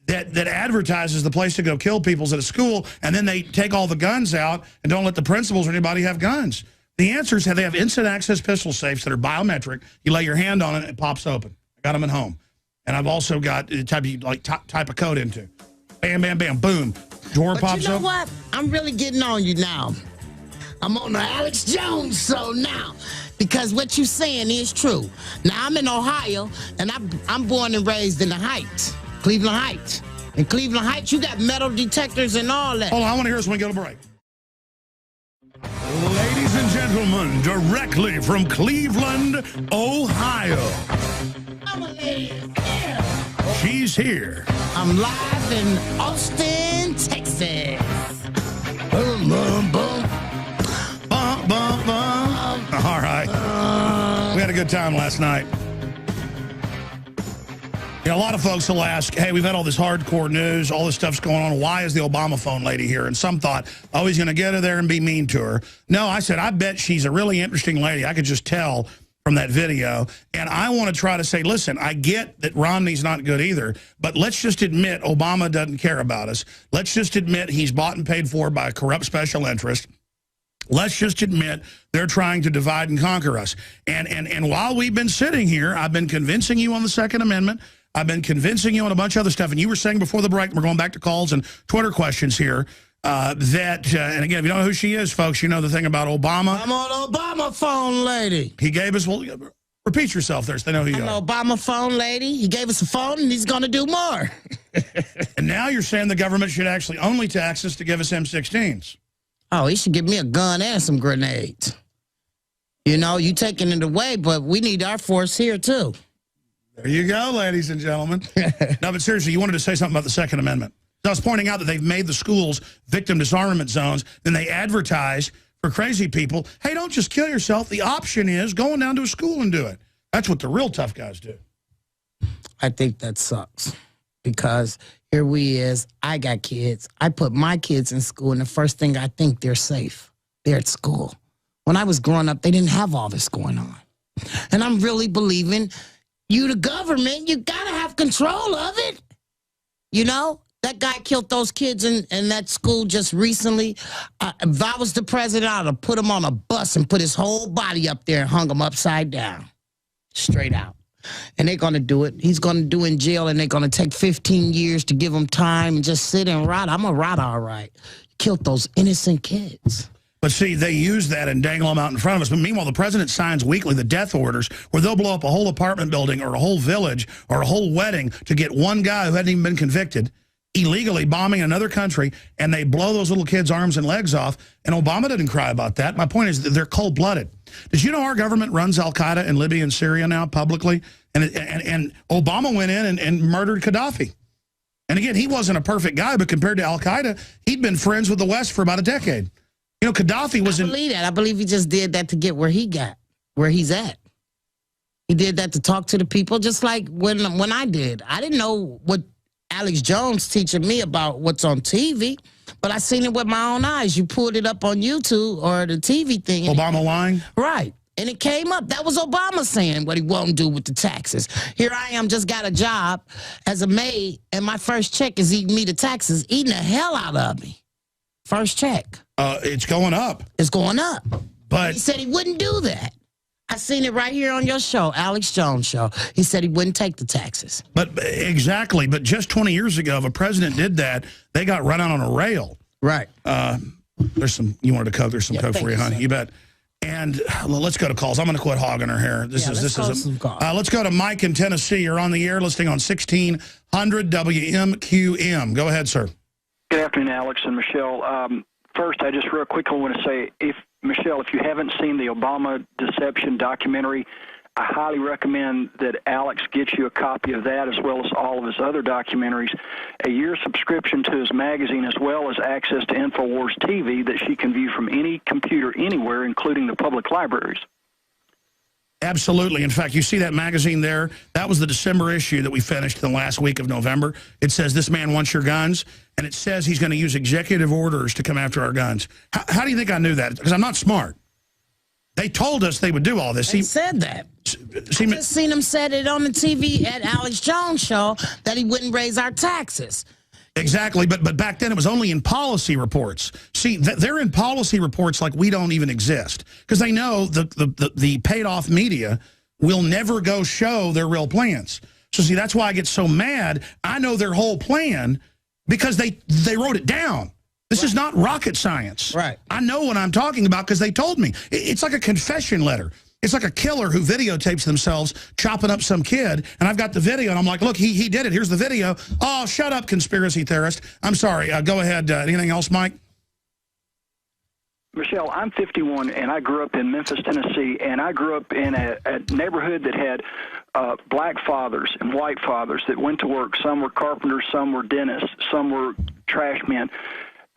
that advertises the place to go kill people's at a school, and then they take all the guns out and don't let the principals or anybody have guns. The answer is they have instant access pistol safes that are biometric. You lay your hand on it, it pops open. I got them at home. And I've also got the type you type a code into. Bam, bam, bam, boom. Door pops open. You know what? I'm really getting on you now. I'm on the Alex Jones show now. Because what you're saying is true. Now, I'm in Ohio, and I'm born and raised in the Heights, Cleveland Heights. In Cleveland Heights, you got metal detectors and all that. Hold on, I want to hear this when we go to break. Ladies and gentlemen, directly from Cleveland, Ohio. I'm a lady. Yeah. She's here. I'm live in Austin, Texas. Boom, boom, boom. Bum, bum, bum. All right. We had a good time last night. You know, a lot of folks will ask, hey, we've had all this hardcore news, all this stuff's going on. Why is the Obama phone lady here? And some thought, oh, he's going to get her there and be mean to her. No, I said, I bet she's a really interesting lady. I could just tell from that video. And I want to try to say, listen, I get that Romney's not good either, but let's just admit Obama doesn't care about us. Let's just admit he's bought and paid for by a corrupt special interest. Let's just admit they're trying to divide and conquer us. And while we've been sitting here, I've been convincing you on the Second Amendment. I've been convincing you on a bunch of other stuff. And you were saying before the break, we're going back to calls and Twitter questions here, and again, if you don't know who she is, folks, you know the thing about Obama. I'm on Obama phone lady. He gave us, well, repeat yourself there so they know who you are. I'm an Obama phone lady. He gave us a phone, and he's going to do more. And now you're saying the government should actually only tax us to give us M16s. Oh, he should give me a gun and some grenades. You know, you taking it away, but we need our force here, too. There you go, ladies and gentlemen. No, but seriously, you wanted to say something about the Second Amendment. I was pointing out that they've made the schools victim disarmament zones. Then they advertise for crazy people, hey, don't just kill yourself. The option is going down to a school and do it. That's what the real tough guys do. I think that sucks because here we is. I got kids. I put my kids in school, and the first thing I think, they're safe. They're at school. When I was growing up, they didn't have all this going on. And I'm really believing you, the government, you got to have control of it. You know, that guy killed those kids in that school just recently. If I was the president, I'd have put him on a bus and put his whole body up there and hung him upside down, straight out. And they're going to do it. He's going to do in jail, and they're going to take 15 years to give him time and just sit and rot. I'm a rot, all right. Killed those innocent kids. But see, they use that and dangle them out in front of us. But meanwhile, the president signs weekly the death orders where they'll blow up a whole apartment building or a whole village or a whole wedding to get one guy who hadn't even been convicted illegally bombing another country, and they blow those little kids' arms and legs off. And Obama didn't cry about that. My point is that they're cold-blooded. Did you know our government runs al-Qaeda in Libya and Syria now publicly? And Obama went in and murdered Gaddafi. And again, he wasn't a perfect guy, but compared to al-Qaeda, he'd been friends with the West for about a decade. You know, Gaddafi was I believe that. I believe he just did that to get where he's at. He did that to talk to the people, just like when I did. I didn't know what Alex Jones teaching me about what's on TV, but I seen it with my own eyes. You pulled it up on YouTube or the TV thing. Obama lying? Right. And it came up. That was Obama saying what he won't do with the taxes. Here I am, just got a job as a maid, and my first check is eating me the taxes, eating the hell out of me. First check. It's going up. It's going up. But he said he wouldn't do that. I seen it right here on your show, Alex Jones show. He said he wouldn't take the taxes. But exactly. But just 20 years ago, if a president did that, they got run out on a rail. Right. There's some, you wanted to cook, there's some coke for you, honey. You bet. And let's go to calls. I'm going to quit hogging her hair. Let's go to Mike in Tennessee. You're on the air listening on 1600 WMQM. Go ahead, sir. Good afternoon, Alex and Michelle. First, I just real quickly want to say, Michelle, if you haven't seen the Obama Deception documentary, I highly recommend that Alex gets you a copy of that as well as all of his other documentaries, a year subscription to his magazine, as well as access to InfoWars TV that she can view from any computer anywhere, including the public libraries. Absolutely. In fact, you see that magazine there? That was the December issue that we finished the last week of November. It says, "This man wants your guns," and it says he's going to use executive orders to come after our guns. How do you think I knew that? Because I'm not smart. They told us they would do all this. He said that. I just seen him said it on the TV at Alex Jones' show that he wouldn't raise our taxes. Exactly, but back then it was only in policy reports. See, they're in policy reports like we don't even exist because they know the paid-off media will never go show their real plans. So see, that's why I get so mad. I know their whole plan because they wrote it down. This is not rocket science. Right. I know what I'm talking about because they told me. It's like a confession letter. It's like a killer who videotapes themselves chopping up some kid, and I've got the video, and I'm like, look, he did it. Here's the video. Oh, shut up, conspiracy theorist. I'm sorry. Go ahead. Anything else, Mike? Michelle, I'm 51, and I grew up in Memphis, Tennessee, and I grew up in a neighborhood that had black fathers and white fathers that went to work. Some were carpenters, some were dentists, some were trash men.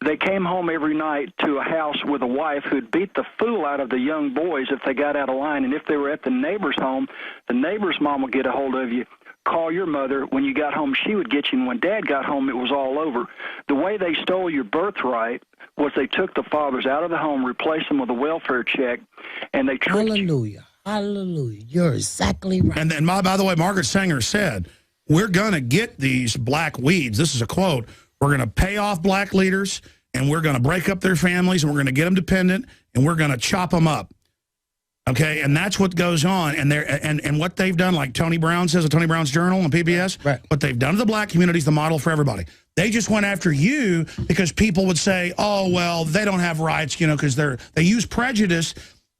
They came home every night to a house with a wife who'd beat the fool out of the young boys if they got out of line. And if they were at the neighbor's home, the neighbor's mom would get a hold of you, call your mother. When you got home, she would get you. And when Dad got home, it was all over. The way they stole your birthright was they took the fathers out of the home, replaced them with a welfare check, and they tricked Hallelujah. Hallelujah. You're exactly right. And then, by the way, Margaret Sanger said, we're going to get these black weeds. This is a quote. We're going to pay off black leaders, and we're going to break up their families, and we're going to get them dependent, and we're going to chop them up. Okay, and that's what goes on. And and what they've done, like Tony Brown says, at Tony Brown's Journal on PBS, right. What they've done to the black community is the model for everybody. They just went after you because people would say, oh, well, they don't have rights, you know, because they use prejudice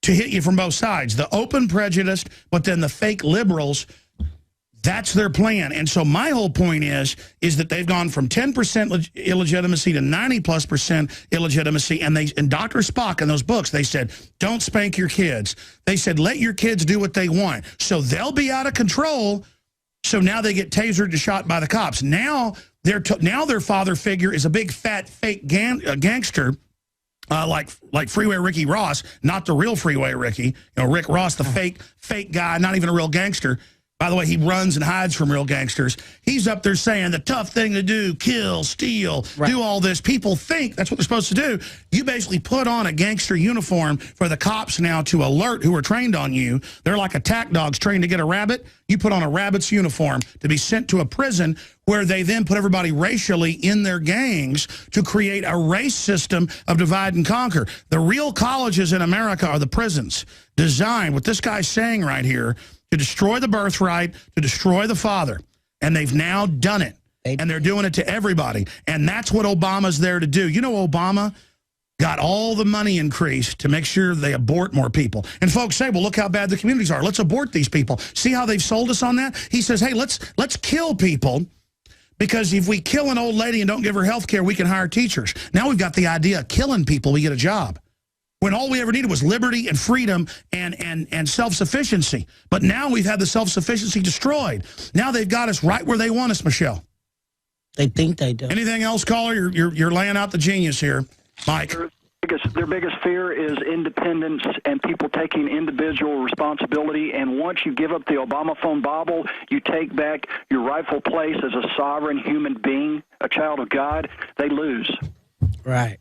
to hit you from both sides. The open prejudice, but then the fake liberals. That's their plan. And so my whole point is that they've gone from 10% illegitimacy to 90+% illegitimacy. And Dr. Spock in those books, they said, don't spank your kids. They said, let your kids do what they want. So they'll be out of control. So now they get tasered and shot by the cops. Now their father figure is a big fat fake gangster. Like Freeway Ricky Ross, not the real Freeway Ricky. You know, Rick Ross, the fake guy, not even a real gangster. By the way, he runs and hides from real gangsters. He's up there saying the tough thing to do, kill, steal, do all this. People think that's what they're supposed to do. You basically put on a gangster uniform for the cops now to alert who are trained on you. They're like attack dogs trained to get a rabbit. You put on a rabbit's uniform to be sent to a prison where they then put everybody racially in their gangs to create a race system of divide and conquer. The real colleges in America are the prisons designed, what this guy's saying right here, to destroy the birthright, to destroy the father. And they've now done it. And they're doing it to everybody. And that's what Obama's there to do. You know, Obama got all the money increased to make sure they abort more people. And folks say, well, look how bad the communities are. Let's abort these people. See how they've sold us on that? He says, hey, let's kill people, because if we kill an old lady and don't give her health care, we can hire teachers. Now we've got the idea of killing people, we get a job. When all we ever needed was liberty and freedom and self-sufficiency. But now we've had the self-sufficiency destroyed. Now they've got us right where they want us, Michelle. They think they do. Anything else, caller? You're laying out the genius here, Mike. Their biggest fear is independence and people taking individual responsibility. And once you give up the Obama phone Bible, you take back your rightful place as a sovereign human being, a child of God, they lose. Right.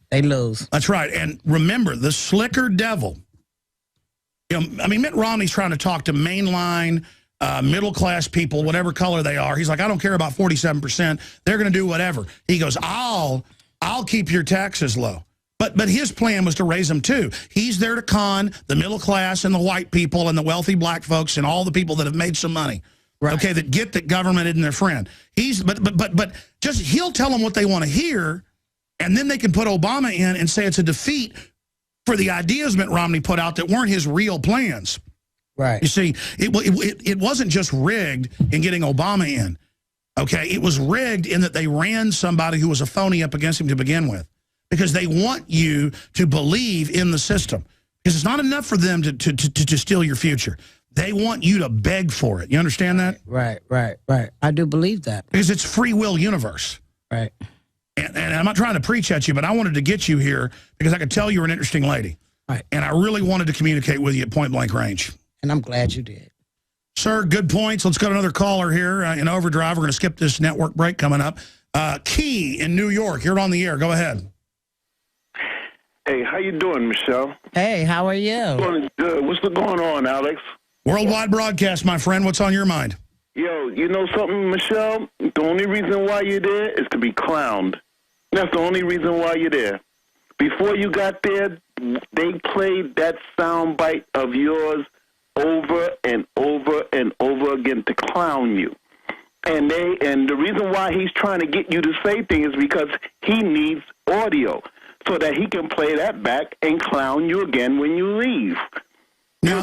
They lose. That's right. And remember, the slicker devil, you know, I mean, Mitt Romney's trying to talk to mainline, middle-class people, whatever color they are. He's like, I don't care about 47%. They're going to do whatever. He goes, I'll keep your taxes low. But his plan was to raise them, too. He's there to con the middle class and the white people and the wealthy black folks and all the people that have made some money. Right. Okay, that get that government isn't their friend. But just he'll tell them what they want to hear. And then they can put Obama in and say it's a defeat for the ideas Mitt Romney put out that weren't his real plans. Right. You see, it wasn't just rigged in getting Obama in. Okay, it was rigged in that they ran somebody who was a phony up against him to begin with, because they want you to believe in the system. Because it's not enough for them to steal your future. They want you to beg for it. You understand that? Right. I do believe that. Because it's free will universe. Right. And I'm not trying to preach at you, but I wanted to get you here because I could tell you were an interesting lady. Right. And I really wanted to communicate with you at point blank range. And I'm glad you did. Sir, good points. Let's go to another caller here in Overdrive. We're going to skip this network break coming up. Key in New York. You're on the air. Go ahead. Hey, how you doing, Michelle? Hey, how are you? What's going on, Alex? Worldwide broadcast, my friend. What's on your mind? Yo, you know something, Michelle? The only reason why you're there is to be clowned. That's the only reason why you're there. Before you got there, they played that soundbite of yours over and over and over again to clown you. And the reason why he's trying to get you to say things is because he needs audio so that he can play that back and clown you again when you leave. Now,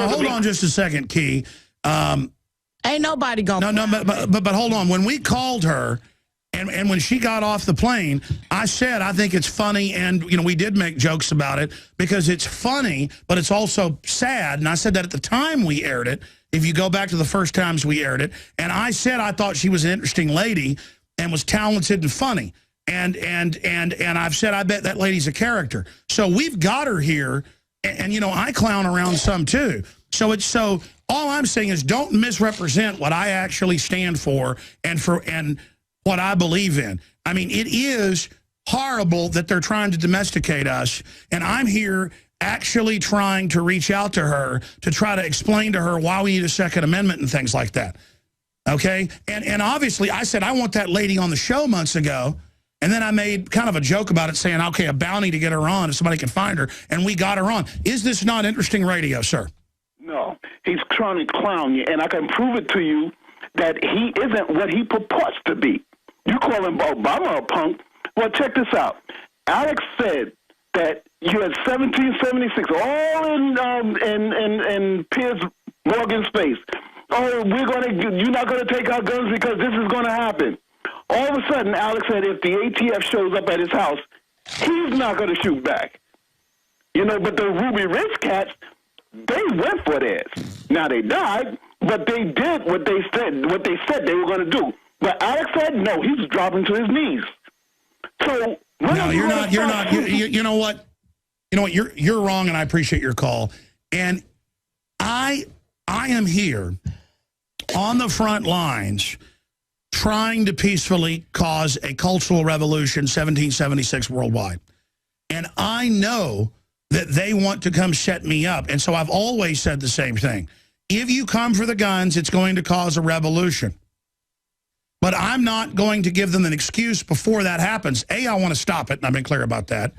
hold on just a second, Key. Ain't nobody gonna. No, but hold on. When we called her, and when she got off the plane, I said I think it's funny, and we did make jokes about it because it's funny, but it's also sad. And I said that at the time we aired it. If you go back to the first times we aired it, and I said I thought she was an interesting lady and was talented and funny. And I've said I bet that lady's a character. So we've got her here, and I clown around some too. So all I'm saying is don't misrepresent what I actually stand for and what I believe in. I mean, it is horrible that they're trying to domesticate us, and I'm here actually trying to reach out to her to try to explain to her why we need a Second Amendment and things like that. Okay? And obviously I said I want that lady on the show months ago. And then I made kind of a joke about it saying, okay, a bounty to get her on if somebody can find her. And we got her on. Is this not interesting radio, sir? No, he's trying to clown you. And I can prove it to you that he isn't what he purports to be. You call him Obama a punk. Well, check this out. Alex said that you had 1776 all in Piers Morgan's face. Oh, you're not going to take our guns because this is going to happen. All of a sudden, Alex said if the ATF shows up at his house, he's not going to shoot back. But the Ruby Ridge cats, they went for theirs. Now, they died, but they did what they said they were going to do. But Alex said, no, he's dropping to his knees. So, no, you're not. You know what? You're wrong, and I appreciate your call. And I am here on the front lines trying to peacefully cause a cultural revolution, 1776 worldwide. And I know that they want to come set me up. And so I've always said the same thing. If you come for the guns, it's going to cause a revolution. But I'm not going to give them an excuse before that happens. A, I want to stop it, and I've been clear about that.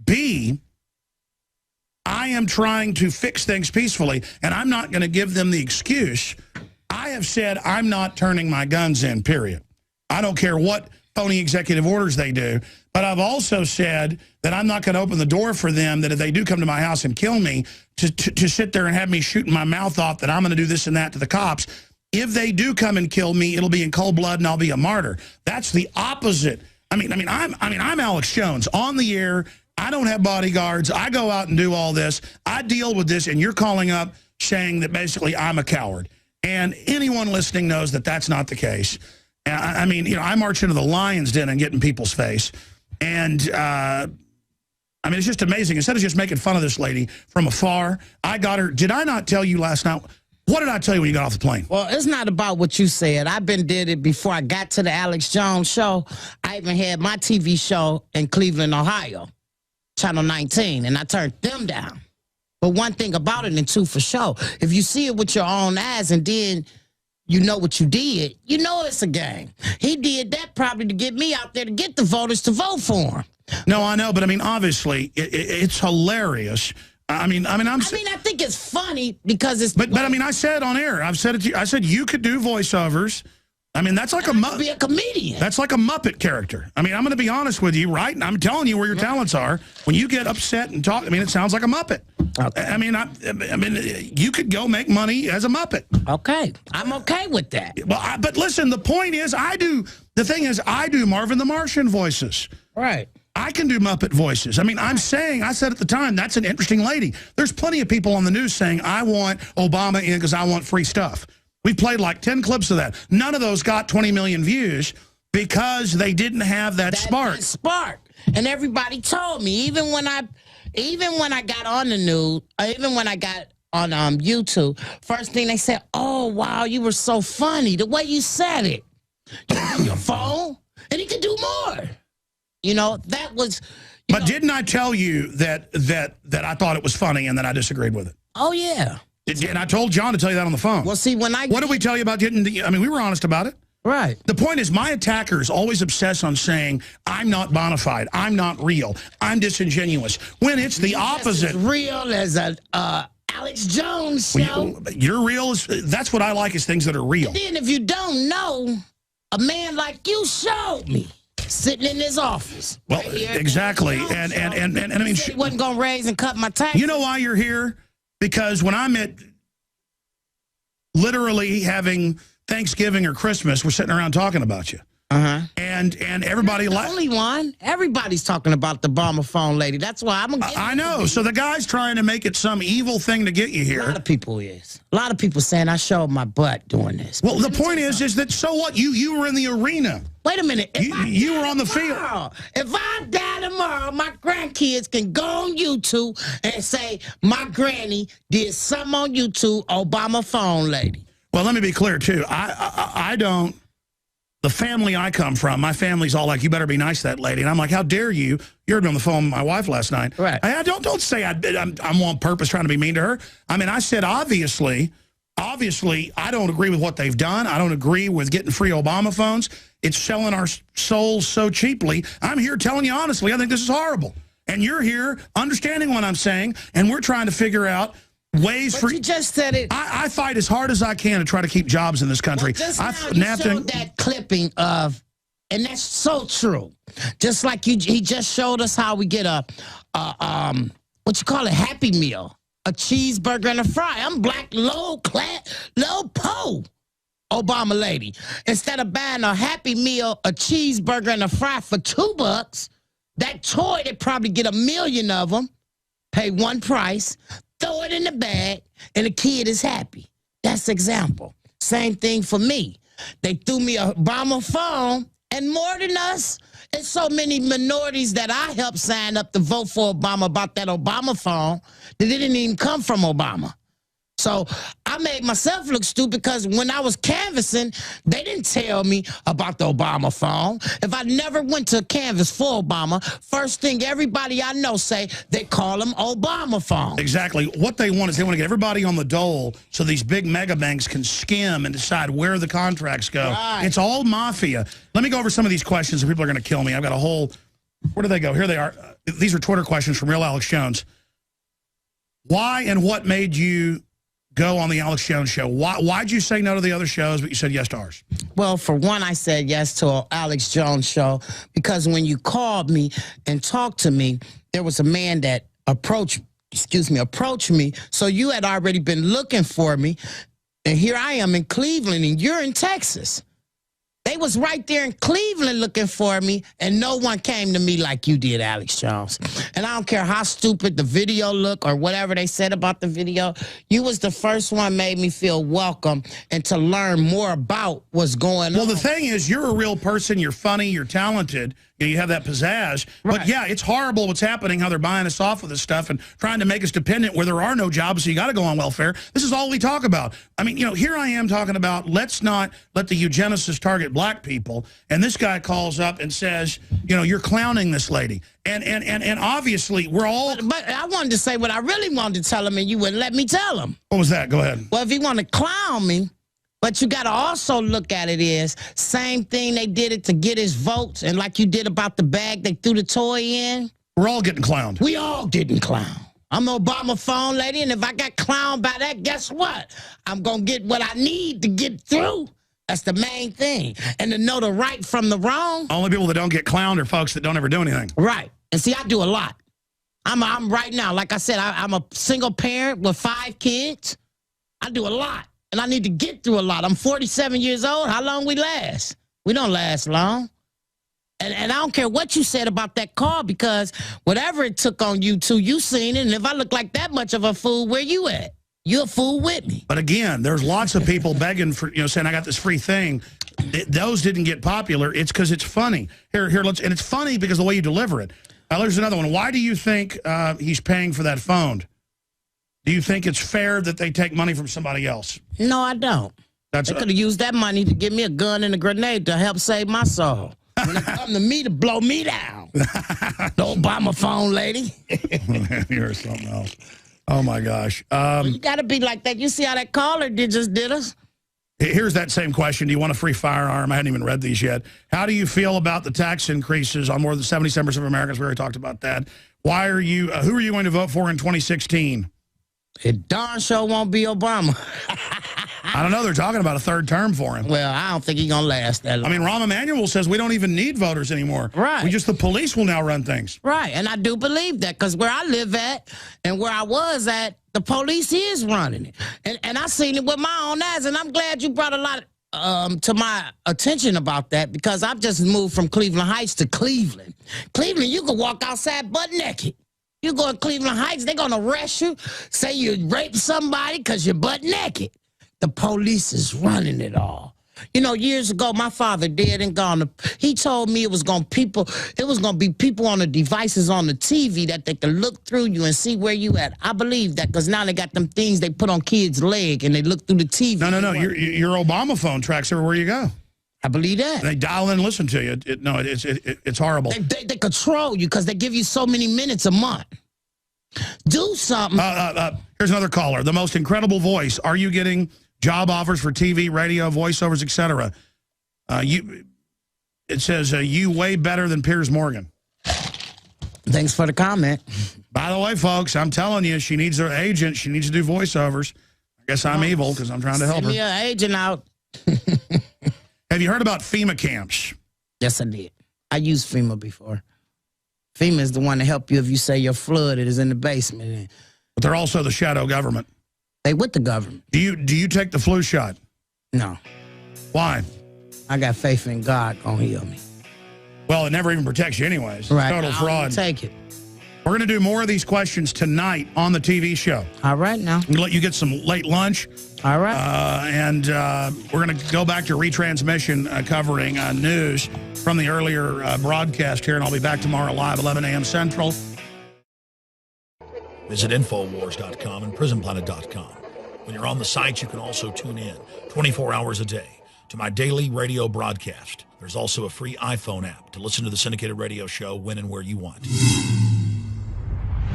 B, I am trying to fix things peacefully, and I'm not going to give them the excuse. I have said I'm not turning my guns in, period. I don't care what phony executive orders they do, but I've also said that I'm not going to open the door for them, that if they do come to my house and kill me, to sit there and have me shooting my mouth off that I'm going to do this and that to the cops. If they do come and kill me, it'll be in cold blood and I'll be a martyr. That's the opposite. I'm Alex Jones on the air. I don't have bodyguards. I go out and do all this. I deal with this, and you're calling up saying that basically I'm a coward. And anyone listening knows that that's not the case. I march into the lion's den and get in people's face. And, it's just amazing. Instead of just making fun of this lady from afar, I got her. Did I not tell you last night? What did I tell you when you got off the plane? Well, it's not about what you said. I've been did it before I got to the Alex Jones show. I even had my TV show in Cleveland, Ohio, Channel 19, and I turned them down. But one thing about it, and two for sure, if you see it with your own eyes and then you know what you did, you know it's a game. He did that probably to get me out there to get the voters to vote for him. No, I know, but obviously, it's hilarious. I think it's funny because it's. But I said on air, I've said it to you. I said you could do voiceovers. That's like be a comedian. That's like a Muppet character. I'm going to be honest with you, right? And I'm telling you where your talents are. When you get upset and talk, it sounds like a Muppet. Okay. You could go make money as a Muppet. Okay, I'm okay with that. Well, but listen, the point is, I do Marvin the Martian voices. Right. I can do Muppet voices. I said at the time, that's an interesting lady. There's plenty of people on the news saying, I want Obama in because I want free stuff. We played like 10 clips of that. None of those got 20 million views because they didn't have that spark. And everybody told me, even when I got on the news, even when I got on YouTube, first thing they said, oh, wow, you were so funny. The way you said it. You do your phone, and he could do more. That was, But didn't I tell you that I thought it was funny and then I disagreed with it? Oh, yeah. And I told John to tell you that on the phone. Well, see, what did we tell you about getting the... I mean, we were honest about it. Right. The point is, my attackers always obsess on saying, I'm not bona fide, I'm not real, I'm disingenuous, when it's the opposite. As real as a Alex Jones show. You're real. That's what I like, is things that are real. And then if you don't know, a man like you showed me. Sitting in his office. Well, right exactly. And I mean... He wasn't going to raise and cut my taxes. You know why you're here? Because when I'm at literally having Thanksgiving or Christmas, we're sitting around talking about you. And everybody... the only one. Everybody's talking about the Obama phone lady. That's why I'm... I know. So the guy's trying to make it some evil thing to get you here. A lot of people is. A lot of people saying I showed my butt doing this. Well, the point is that, so what? You were in the arena. Wait a minute. You were on the field. If I die tomorrow, my grandkids can go on YouTube and say, my granny did something on YouTube, Obama phone lady. Well, let me be clear, too. I don't... The family I come from, my family's all like, you better be nice to that lady. And I'm like, how dare you? You heard me on the phone with my wife last night. Right. Don't say I'm on purpose trying to be mean to her. I mean, I said, obviously, I don't agree with what they've done. I don't agree with getting free Obama phones. It's selling our souls so cheaply. I'm here telling you honestly, I think this is horrible. And you're here understanding what I'm saying, and we're trying to figure out ways for... You just said it. I fight as hard as I can to try to keep jobs in this country. Well, just now you showed that clipping of, and that's so true. Just like he just showed us how we get a what you call it, Happy Meal, a cheeseburger and a fry. I'm black, low po, Obama lady. Instead of buying a Happy Meal, a cheeseburger and a fry for $2, that toy, they probably get 1 million of them, pay one price, throw it in the bag, and the kid is happy. That's example. Same thing for me. They threw me a Obama phone, and more than us, it's so many minorities that I helped sign up to vote for Obama about that Obama phone that it didn't even come from Obama. So I made myself look stupid because when I was canvassing, they didn't tell me about the Obama phone. If I never went to canvass for Obama, first thing everybody I know say, they call them Obama phone. Exactly. What they want is they want to get everybody on the dole so these big mega banks can skim and decide where the contracts go. Right. It's all mafia. Let me go over some of these questions and people are going to kill me. I've got a whole... Where do they go? Here they are. These are Twitter questions from Real Alex Jones. Why and what made you go on the Alex Jones show? Why'd you say no to the other shows, but you said yes to ours? Well, for one, I said yes to an Alex Jones show because when you called me and talked to me, there was a man that approached me. So you had already been looking for me. And here I am in Cleveland, and you're in Texas. They was right there in Cleveland looking for me, and no one came to me like you did, Alex Jones. And I don't care how stupid the video looked or whatever they said about the video. You was the first one made me feel welcome and to learn more about what's going on. Well, the thing is, you're a real person. You're funny. You're talented. You have that pizzazz. Right. But, yeah, it's horrible what's happening, how they're buying us off with this stuff and trying to make us dependent where there are no jobs, so you got to go on welfare. This is all we talk about. I mean, here I am talking about let's not let the eugenicists target black people, and this guy calls up and says, you're clowning this lady. And obviously, we're all... But I wanted to say what I really wanted to tell him, and you wouldn't let me tell him. What was that? Go ahead. Well, if he want to clown me... But you got to also look at it as same thing they did it to get his votes. And like you did about the bag they threw the toy in. We're all getting clowned. We all getting clowned. I'm an Obama phone lady, and if I got clowned by that, guess what? I'm going to get what I need to get through. That's the main thing. And to know the right from the wrong. Only people that don't get clowned are folks that don't ever do anything. Right. And see, I do a lot. I'm right now, like I said, I'm a single parent with 5 kids. I do a lot. And I need to get through a lot. I'm 47 years old. How long we last? We don't last long. And I don't care what you said about that car because whatever it took on you two, you seen it. And if I look like that much of a fool, where you at? You're a fool with me. But again, there's lots of people begging for, saying I got this free thing. Those didn't get popular. It's because it's funny. And it's funny because the way you deliver it. There's another one. Why do you think he's paying for that phone? Do you think it's fair that they take money from somebody else? No, I don't. They could have used that money to give me a gun and a grenade to help save my soul. when it come to me to blow me down. The Obama phone lady. You're something else. Oh, my gosh. You got to be like that. You see how that caller just did us? Here's that same question. Do you want a free firearm? I hadn't even read these yet. How do you feel about the tax increases on more than 77% of Americans? We already talked about that. Why are you? Who are you going to vote for in 2016? It darn sure won't be Obama. I don't know. They're talking about a third term for him. Well, I don't think he's going to last that long. I mean, Rahm Emanuel says we don't even need voters anymore. Right. The police will now run things. Right, and I do believe that because where I live at and where I was at, the police is running it. And I seen it with my own eyes, and I'm glad you brought a lot to my attention about that because I've just moved from Cleveland Heights to Cleveland. Cleveland, you can walk outside butt naked. You go to Cleveland Heights, they're going to arrest you, say you raped somebody because you're butt naked. The police is running it all. You know, years ago, my father dead and gone. He told me it was going to be people on the devices on the TV that they could look through you and see where you at. I believe that because now they got them things they put on kids' leg and they look through the TV. No. Your Obama phone tracks everywhere you go. I believe that. They dial in and listen to you. It's horrible. They control you because they give you so many minutes a month. Do something. Here's another caller. The most incredible voice. Are you getting job offers for TV, radio, voiceovers, etc.? It says you way better than Piers Morgan. Thanks for the comment. By the way, folks, I'm telling you, she needs her agent. She needs to do voiceovers. I guess I'm evil because I'm trying to help her. Send me an agent out. Have you heard about FEMA camps? Yes, I did. I used FEMA before. FEMA is the one to help you if you say your flood is in the basement. But they're also the shadow government. They with the government. Do you take the flu shot? No. Why? I got faith in God gonna heal me. Well, it never even protects you anyways. Right. Total fraud. Take it. We're going to do more of these questions tonight on the TV show. All right now. We'll let you get some late lunch. All right. And we're going to go back to retransmission covering news from the earlier broadcast here, and I'll be back tomorrow live, 11 a.m. Central. Visit Infowars.com and PrisonPlanet.com. When you're on the site, you can also tune in 24 hours a day to my daily radio broadcast. There's also a free iPhone app to listen to the syndicated radio show when and where you want.